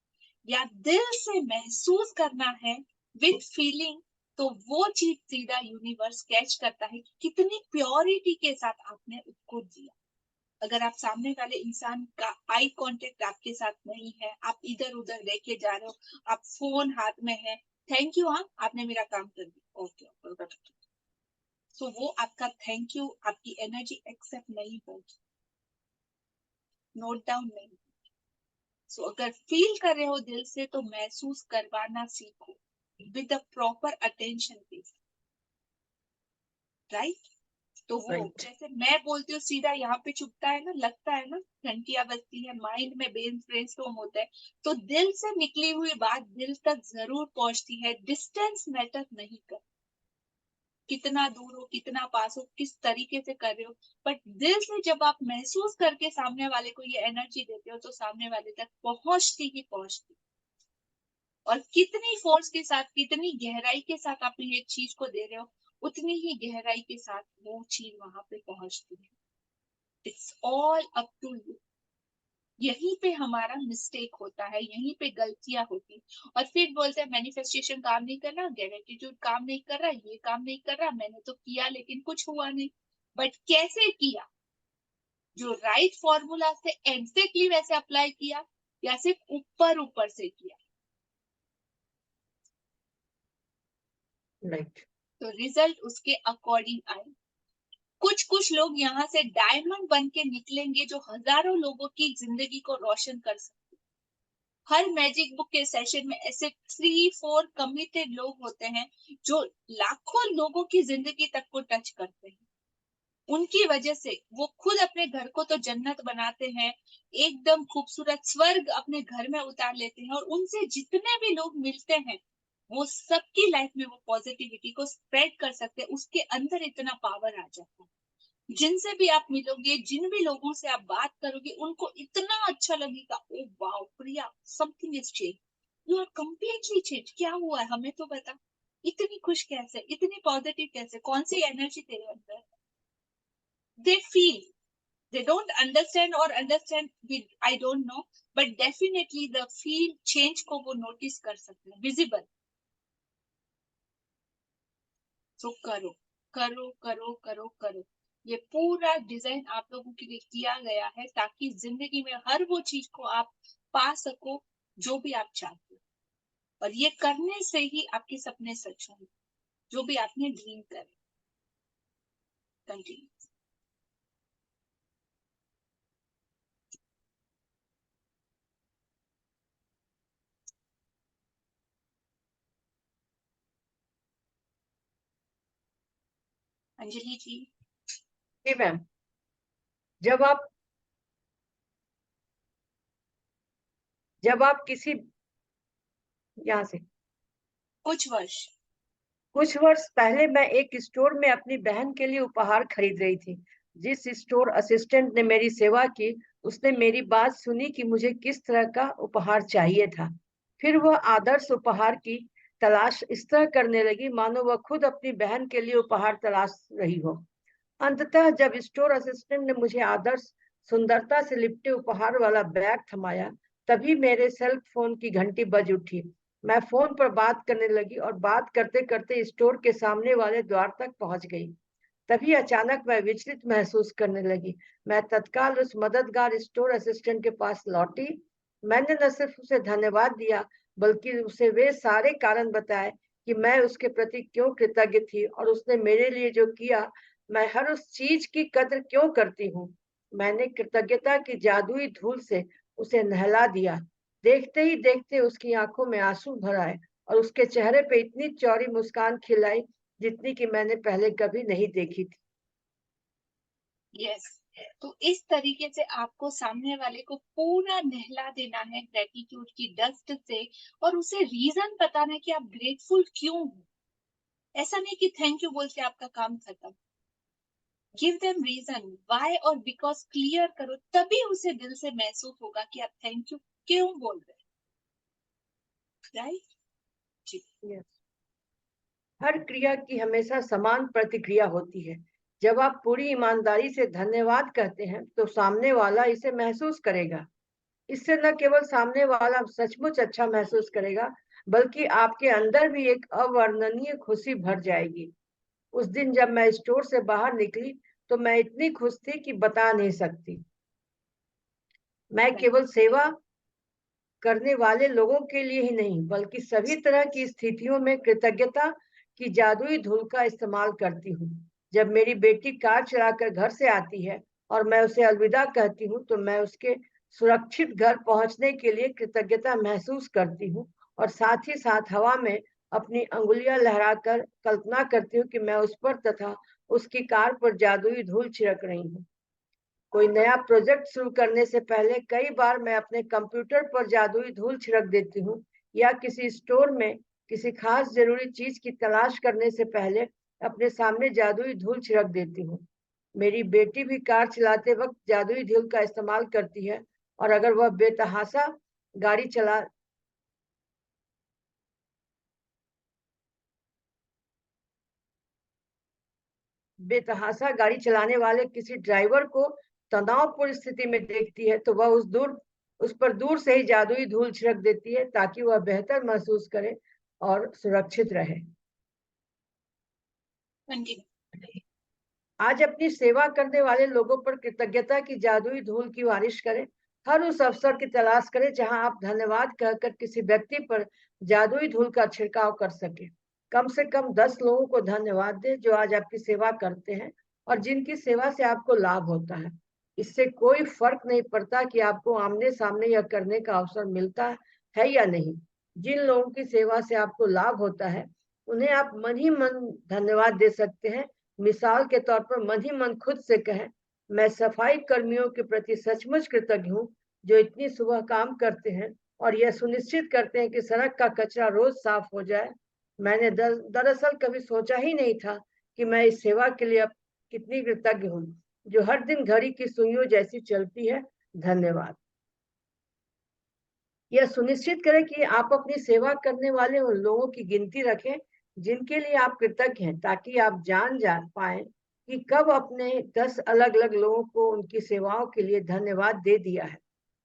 या दिल से महसूस करना है विद फीलिंग, तो वो चीज सीधा यूनिवर्स कैच करता है कि कितनी प्योरिटी के साथ आपने उसको दिया। अगर आप सामने वाले इंसान का आई कांटेक्ट आपके साथ नहीं है, आप इधर उधर लेके जा रहे हो, आप फोन हाथ में है, थैंक यू, हाँ आपने मेरा काम कर दिया, ओके, तो वो आपका थैंक यू, आपकी एनर्जी एक्सेप्ट नहीं होगी, नोट डाउन नहीं। सो अगर फील कर रहे हो दिल से तो महसूस करवाना सीखो विद द प्रॉपर अटेंशन पे, राइट? तो वो राइट। जैसे मैं बोलती हूँ सीधा यहाँ पे चुभता है ना, लगता है ना, घंटियां बजती है, माइंड में ब्रेनस्टॉर्म होता है, तो दिल से निकली हुई बात दिल तक जरूर पहुंचती है। डिस्टेंस मैटर नहीं कर, कितना दूर हो, कितना पास हो, किस तरीके से कर रहे हो, बट दिल से जब आप महसूस करके सामने वाले को ये एनर्जी देते हो तो सामने वाले तक पहुंचती ही पहुंचती। और कितनी फोर्स के साथ, कितनी गहराई के साथ आप ये चीज को दे रहे हो, उतनी ही गहराई के साथ वो चीज वहां पे पहुंचती है। It's all up to you. यहीं पे हमारा मिस्टेक होता है, यहीं पे गलतियां होती है। और फिर बोलते हैं मैनिफेस्टेशन काम नहीं कर रहा, ग्रेटिट्यूड काम नहीं कर रहा, ये काम नहीं कर रहा, मैंने तो किया लेकिन कुछ हुआ नहीं। बट कैसे किया? जो राइट फॉर्मूला से एग्जैक्टली वैसे अप्लाई किया, या सिर्फ ऊपर ऊपर से किया? राइट। तो रिजल्ट उसके अकॉर्डिंग आए। कुछ लोग यहाँ से डायमंड बन के निकलेंगे जो हजारों लोगों की जिंदगी को रोशन कर सकते। हर मैजिक बुक के सेशन में ऐसे 3-4 कमिटेड लोग होते हैं जो लाखों लोगों की जिंदगी तक को टच करते हैं। उनकी वजह से वो खुद अपने घर को तो जन्नत बनाते हैं, एकदम खूबसूरत स्वर्ग अपने घर में उतार लेते हैं, और उनसे जितने भी लोग मिलते हैं वो सबकी लाइफ में वो पॉजिटिविटी को स्प्रेड कर सकते हैं। उसके अंदर इतना पावर आ जाता है। जिनसे भी आप मिलोगे, जिन भी लोगों से आप बात करोगे, उनको इतना अच्छा लगेगा, oh wow Priya, something is change, you are completely change, क्या हुआ है हमें तो बता, इतनी खुश कैसे, इतनी पॉजिटिव कैसे, कौन सी एनर्जी तेरे अंदर? They feel, they don't understand or understand, I don't know, but definitely the feel change को वो notice कर सकते हैं, visible। तो करो करो करो करो करो। ये पूरा डिजाइन आप लोगों के लिए किया गया है ताकि जिंदगी में हर वो चीज को आप पा सको जो भी आप चाहते हो, और ये करने से ही आपके सपने सच होंगे, जो भी आपने ड्रीम करे। कंटिन्यू। अंजलि जी। जी मैम। जब आप किसी यहाँ से कुछ वर्ष पहले मैं एक स्टोर में अपनी बहन के लिए उपहार खरीद रही थी। जिस स्टोर असिस्टेंट ने मेरी सेवा की, उसने मेरी बात सुनी कि मुझे किस तरह का उपहार चाहिए था। फिर वह आदर्श उपहार की तलाश इस तरह करने लगी मानो वह खुद अपनी बहन के लिए उपहार तलाश रही हो। अंततः जब स्टोर असिस्टेंट ने मुझे आदर्श सुंदरता से लिपटे उपहार वाला बैग थमाया, तभी मेरे सेल फोन की घंटी बज उठी। मैं फोन पर बात करने लगी और बात करते करते स्टोर के सामने वाले द्वार तक पहुंच गई। तभी अचानक मैं विचलित महसूस करने लगी। मैं तत्काल उस मददगार स्टोर असिस्टेंट के पास लौटी। मैंने न सिर्फ उसे धन्यवाद दिया, बल्कि उसे वे सारे कारण बताए कि मैं उसके प्रति क्यों कृतज्ञ थी और उसने मेरे लिए जो किया, मैं हर उस चीज की कद्र क्यों करती हूँ। मैंने कृतज्ञता की जादुई धूल से उसे नहला दिया। देखते ही देखते उसकी आंखों में आंसू भर आए और उसके चेहरे पे इतनी चौड़ी मुस्कान खिलाई जितनी कि मैंने पहले कभी नहीं देखी थी। यस। तो इस तरीके से आपको सामने वाले को पूरा नहला देना है ग्रेटिट्यूड की डस्ट से, और उसे रीजन बताना है कि आप ग्रेटफुल क्यों हो। ऐसा नहीं कि थैंक यू बोल के आपका काम खत्म। गिव देम रीजन व्हाई और बिकॉज क्लियर करो, तभी उसे दिल से महसूस होगा कि आप थैंक यू क्यों बोल रहे हैं, राइट? जी। हर क्रिया की हमेशा समान प्रतिक्रिया होती है। जब आप पूरी ईमानदारी से धन्यवाद कहते हैं तो सामने वाला इसे महसूस करेगा। इससे न केवल सामने वाला सचमुच अच्छा महसूस करेगा, बल्कि आपके अंदर भी एक अवर्णनीय खुशी भर जाएगी। उस दिन जब मैं स्टोर से बाहर निकली तो मैं इतनी खुश थी कि बता नहीं सकती। मैं केवल सेवा करने वाले लोगों के लिए ही नहीं, बल्कि सभी तरह की स्थितियों में कृतज्ञता की जादुई धूल का इस्तेमाल करती हूँ। जब मेरी बेटी कार चलाकर घर से आती है और मैं उसे अलविदा कहती हूँ, तो मैं उसके सुरक्षित घर पहुंचने के लिए कृतज्ञता महसूस करती हूँ और साथ ही साथ हवा में अपनी अंगुलियां लहराकर कल्पना करती हूँ कि मैं उस पर तथा उसकी कार पर जादुई धूल छिड़क रही हूँ। कोई नया प्रोजेक्ट शुरू करने से पहले कई बार मैं अपने कंप्यूटर पर जादुई धूल छिड़क देती हूँ, या किसी स्टोर में किसी खास जरूरी चीज की तलाश करने से पहले अपने सामने जादुई धूल छिड़क देती हूँ। मेरी बेटी भी कार चलाते वक्त जादुई धूल का इस्तेमाल करती है, और अगर वह बेतहाशा गाड़ी चलाने वाले किसी ड्राइवर को तनावपूर्ण स्थिति में देखती है, तो वह उस पर दूर से ही जादुई धूल छिड़क देती है, ताकि वह बेहतर महसूस करे और सुरक्षित रहे। आज अपनी सेवा करने वाले लोगों पर कृतज्ञता की जादुई धूल की बारिश करें। हर उस अवसर की तलाश करें जहां आप धन्यवाद कहकर किसी व्यक्ति पर जादुई धूल का छिड़काव कर सके। कम से कम 10 लोगों को धन्यवाद दें जो आज आपकी सेवा करते हैं और जिनकी सेवा से आपको लाभ होता है। इससे कोई फर्क नहीं पड़ता कि आपको आमने सामने यह करने का अवसर मिलता है या नहीं। जिन लोगों की सेवा से आपको लाभ होता है, उन्हें आप मन ही मन धन्यवाद दे सकते हैं। मिसाल के तौर पर मन ही मन खुद से कहें, मैं सफाई कर्मियों के प्रति सचमुच कृतज्ञ हूँ जो इतनी सुबह काम करते हैं और यह सुनिश्चित करते हैं कि सड़क का कचरा रोज साफ हो जाए। मैंने दरअसल कभी सोचा ही नहीं था कि मैं इस सेवा के लिए अब कितनी कृतज्ञ हूँ जो हर दिन घड़ी की सुइयों जैसी चलती है। धन्यवाद। यह सुनिश्चित करें कि आप अपनी सेवा करने वाले उन लोगों की गिनती रखें जिनके लिए आप कृतज्ञ हैं, ताकि आप जान पाए कि कब अपने 10 अलग अलग लोगों को उनकी सेवाओं के लिए धन्यवाद दे दिया है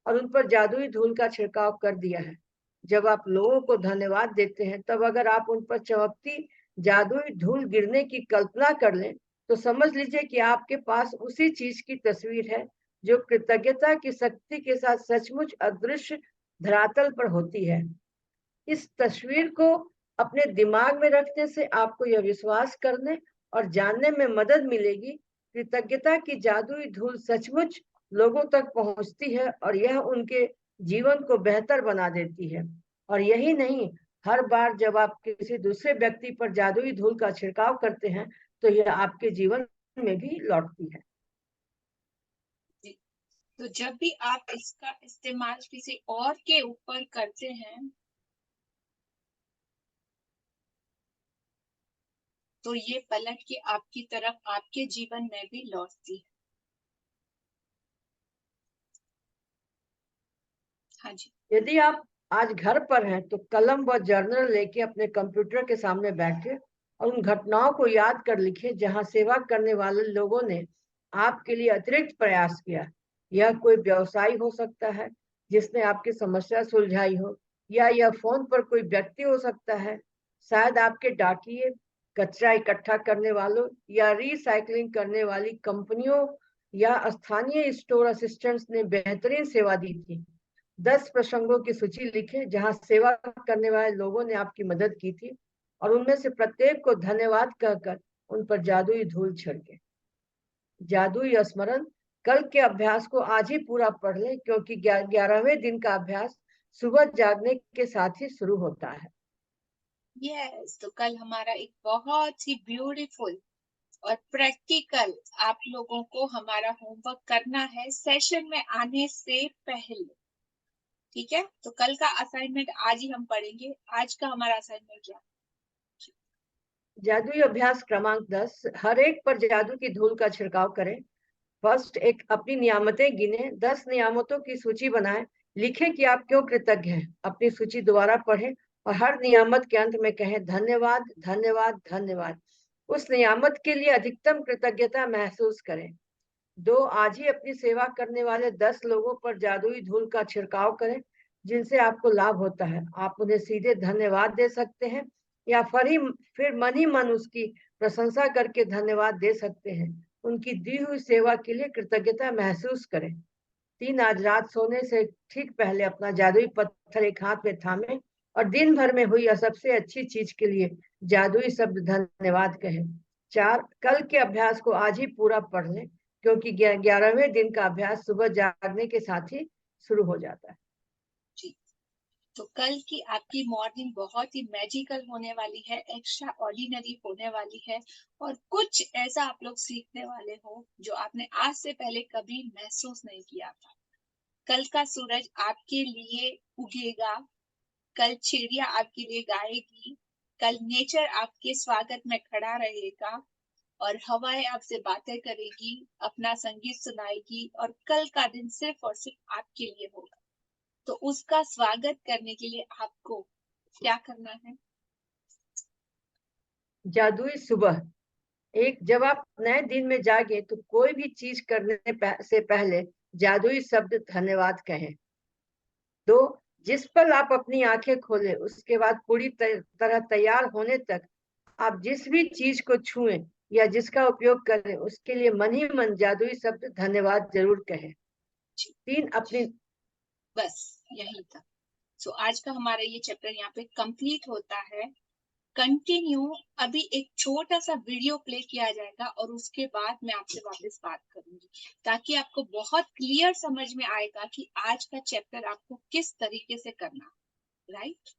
और उन पर जादुई धूल का छिड़काव कर दिया है। जब आप लोगों को धन्यवाद देते हैं, तब अगर आप उन पर चमकती जादुई धूल गिरने की कल्पना कर लें, तो समझ लीजिए कि आपके पास उसी चीज की तस्वीर है जो कृतज्ञता की शक्ति के साथ सचमुच अदृश्य धरातल पर होती है। इस तस्वीर को अपने दिमाग में रखने से आपको यह विश्वास करने और जानने में मदद मिलेगी, कृतज्ञता की जादुई धूल सचमुच लोगों तक पहुंचती है और यह उनके जीवन को बेहतर बना देती है। और यही नहीं, हर बार जब आप किसी दूसरे व्यक्ति पर जादुई धूल का छिड़काव करते हैं, तो यह आपके जीवन में भी लौटती है। तो जब भी आप इसका इस्तेमाल किसी और के ऊपर करते हैं, तो ये पलट के आपकी तरफ आपके जीवन में भी लौटती है। हाँ जी। यदि आप आज घर पर हैं, तो कलम व जर्नल लेके अपने कंप्यूटर के सामने बैठे और उन घटनाओं को याद कर लिखे जहां सेवा करने वाले लोगों ने आपके लिए अतिरिक्त प्रयास किया। यह कोई व्यवसायी हो सकता है जिसने आपकी समस्या सुलझाई हो, या यह फोन पर कोई व्यक्ति हो सकता है, शायद आपके डाकिये, कचरा इकट्ठा करने वालों या रिसाइकलिंग करने वाली कंपनियों या स्थानीय स्टोर असिस्टेंट्स ने बेहतरीन सेवा दी थी। 10 प्रसंगों की सूची लिखें जहां सेवा करने वाले लोगों ने आपकी मदद की थी और उनमें से प्रत्येक को धन्यवाद कहकर उन पर जादुई धूल छिड़के। जादुई स्मरण, कल के अभ्यास को आज ही पूरा पढ़ लें, क्योंकि 11वें दिन का अभ्यास सुबह जागने के साथ ही शुरू होता है। यस, तो कल हमारा एक बहुत ही ब्यूटीफुल और प्रैक्टिकल आप लोगों को हमारा होमवर्क करना है सेशन में आने से पहले। ठीक है, तो कल का असाइनमेंट आज ही हम पढ़ेंगे। आज का हमारा असाइनमेंट क्या? जादुई अभ्यास क्रमांक 10, हर एक पर जादू की धूल का छिड़काव करें। फर्स्ट, एक अपनी नियामतें गिने, 10 नियामतों की सूची बनाएं। लिखें कि आप क्यों कृतज्ञ हैं। अपनी सूची दोबारा पढ़ें और हर नियामत के अंत में कहें धन्यवाद, धन्यवाद, धन्यवाद। उस नियामत के लिए अधिकतम कृतज्ञता महसूस करें। 2, आज ही अपनी सेवा करने वाले 10 लोगों पर जादुई धूल का छिड़काव करें जिनसे आपको लाभ होता है। आप उन्हें सीधे धन्यवाद दे सकते हैं या फिर मन ही मन उसकी प्रशंसा करके धन्यवाद दे सकते हैं। उनकी दी हुई सेवा के लिए कृतज्ञता महसूस करें। 3, आज रात सोने से ठीक पहले अपना जादुई पत्थर एक हाथ में थामे और दिन भर में हुई सबसे अच्छी चीज के लिए जादुई शब्द धन्यवाद कहें। 4, कल के अभ्यास को आज ही पूरा पढ़ लें क्योंकि 11वें दिन का अभ्यास सुबह जागने के साथ ही शुरू हो जाता है। जी, तो कल की आपकी मॉर्निंग बहुत ही मैजिकल होने वाली है, एक्स्ट्रा ऑर्डिनरी होने वाली है और कुछ ऐसा आप लोग सीखने वाले हो जो आपने आज से पहले कभी महसूस नहीं किया था। कल का सूरज आपके लिए उगेगा, कल चिड़िया आपके लिए गाएगी, कल नेचर आपके स्वागत में खड़ा रहेगा और हवाएं आपसे बातें करेगी, अपना संगीत सुनाएगी और कल का दिन सिर्फ और सिर्फ आपके लिए होगा। तो उसका स्वागत करने के लिए आपको क्या करना है? जादुई सुबह। जब आप नए दिन में जागे तो कोई भी चीज करने से पहले जादुई शब्द धन्यवाद कहें। 2, जिस पल आप अपनी आंखें खोले उसके बाद पूरी तरह तैयार होने तक आप जिस भी चीज को छुएं या जिसका उपयोग करें उसके लिए मन ही मन जादुई शब्द धन्यवाद जरूर कहें। 3, अपनी बस यही था। सो आज का हमारा ये चैप्टर यहाँ पे कंप्लीट होता है। कंटिन्यू अभी एक छोटा सा वीडियो प्ले किया जाएगा और उसके बाद मैं आपसे वापस बात करूंगी ताकि आपको बहुत क्लियर समझ में आएगा कि आज का चैप्टर आपको किस तरीके से करना है, राइट?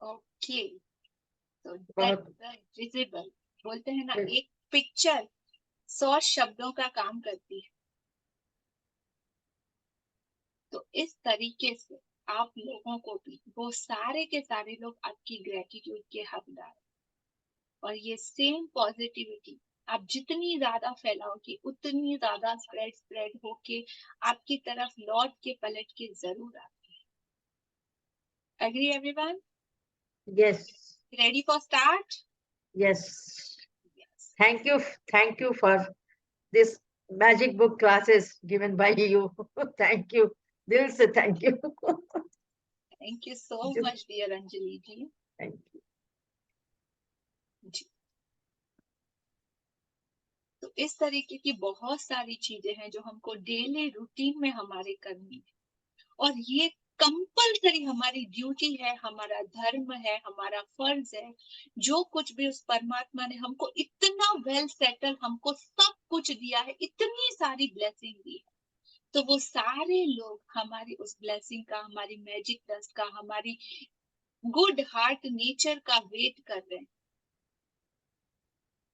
ओके, तो विजिबल बोलते हैं ना, एक पिक्चर 100 शब्दों का काम करती है। तो इस तरीके से आप लोगों को भी, वो सारे के सारे लोग आपकी ग्रेटिट्यूड के हकदार, और ये सेम पॉजिटिविटी आप जितनी ज्यादा फैलाओगे उतनी ज्यादा स्प्रेड होके आपकी तरफ लौट के पलट के जरूर आती है। Agree everyone? Yes, ready for start? Yes. Thank you for this magic book classes given by you. Thank you. Dil se thank you. Thank you so much dear Anjali ji. Thank you. जी, तो इस तरीके की बहुत सारी चीजें हैं जो हमको डेली रूटीन में हमारे करनी है और ये कंपलसरी हमारी ड्यूटी है, हमारा धर्म है, हमारा फर्ज है। जो कुछ भी उस परमात्मा ने हमको इतना वेल सेटल, हमको सब कुछ दिया है, इतनी सारी ब्लेसिंग दी है, तो वो सारे लोग हमारी उस ब्लेसिंग का, हमारी मैजिक डस्ट का, हमारी गुड हार्ट नेचर का वेट कर रहे हैं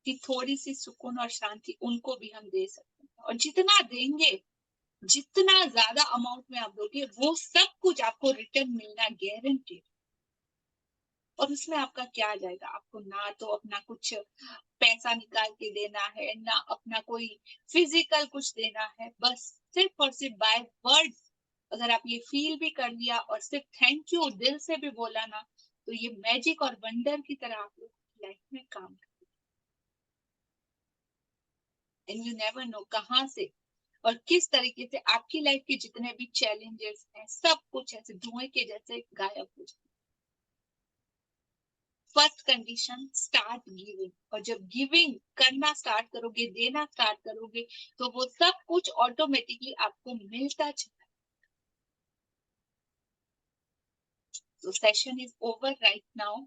कि थोड़ी सी सुकून और शांति उनको भी हम दे सकते हैं। और जितना देंगे, जितना ज्यादा अमाउंट में आप दोगे, वो सब कुछ आपको रिटर्न मिलना गारंटी। और उसमें आपका क्या आ जाएगा? आपको ना तो अपना कुछ पैसा निकाल के देना है, ना अपना कोई फिजिकल कुछ देना है, बस सिर्फ और सिर्फ बाय वर्ड्स अगर आप ये फील भी कर लिया और सिर्फ थैंक यू दिल से भी बोला ना, तो ये मैजिक और वंडर की तरह आप लोग लाइफ में काम करें। एंड यू नेवर नो कहाँ से और किस तरीके से आपकी लाइफ के जितने भी चैलेंजेस हैं, सब कुछ ऐसे धुएं के जैसे गायब हो जाए। First condition, start giving. और जब गिविंग करना स्टार्ट करोगे, देना स्टार्ट करोगे, तो वो सब कुछ ऑटोमेटिकली आपको मिलता चला। तो session is over right now.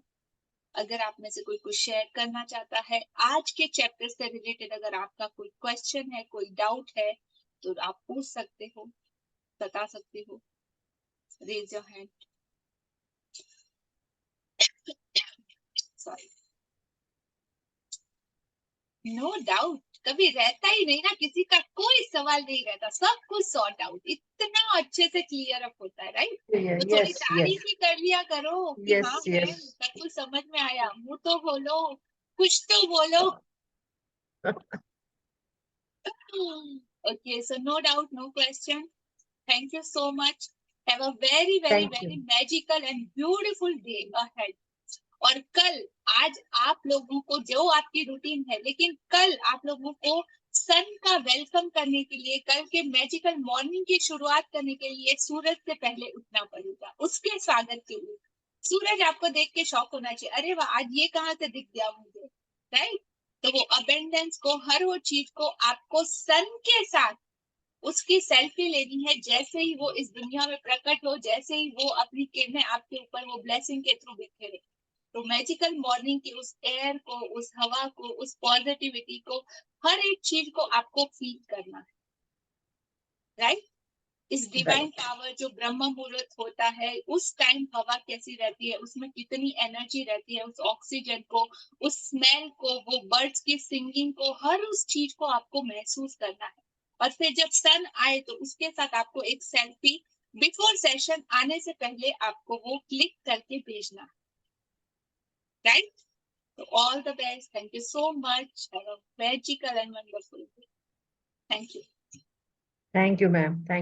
अगर आप में से कोई कुछ शेयर करना चाहता है आज के चैप्टर से रिलेटेड, अगर आपका कोई क्वेश्चन है, कोई डाउट है, तो आप पूछ सकते हो, बता सकते हो। Raise your hand. Sorry, no doubt, कभी रहता ही नहीं ना, किसी का कोई सवाल नहीं रहता, सब कुछ सॉर्ट आउट इतना अच्छे से क्लियर अप होता है, राइट? तो थोड़ी तारीफ ही कर लिया करो कि हाँ मैम सब कुछ समझ में आया। मुंह तो बोलो, कुछ तो बोलो। Okay, so no doubt, no question. Thank you so much. Have a very, very, Thank very you. magical and beautiful day ahead. और कल, आज आप लोगों को जो आपकी रूटीन है, लेकिन कल आप लोगों को सन का वेलकम करने के लिए, कल के मैजिकल मॉर्निंग की शुरुआत करने के लिए सूरज से पहले उठना पड़ेगा। उसके स्वागत के लिए सूरज आपको देख के शॉक होना चाहिए, अरे वाह, आज ये कहाँ से दिख गया मुझे, राइट? तो वो अबेंडेंस को, हर वो चीज को आपको सन के साथ उसकी सेल्फी लेनी है। जैसे ही वो इस दुनिया में प्रकट हो, जैसे ही वो अपनी किरणें आपके ऊपर वो ब्लेसिंग के थ्रू बिखेरे, तो मैजिकल मॉर्निंग की उस एयर को, उस हवा को, उस पॉजिटिविटी को, हर एक चीज को आपको फील करना है, राइट? इस डिवाइन पावर जो ब्रह्म मुहूर्त होता है, उस टाइम हवा कैसी रहती है, उसमें कितनी एनर्जी रहती है, उस ऑक्सीजन को, उस स्मेल को, वो बर्ड्स की सिंगिंग को, हर उस चीज को आपको महसूस करना है। और फिर जब सन आए तो उसके साथ आपको एक सेल्फी बिफोर सेशन आने से पहले आपको वो क्लिक करके भेजना है, right? So all the best. Thank you so much. Have a magical and wonderful day. Thank you. Thank you, ma'am. Thank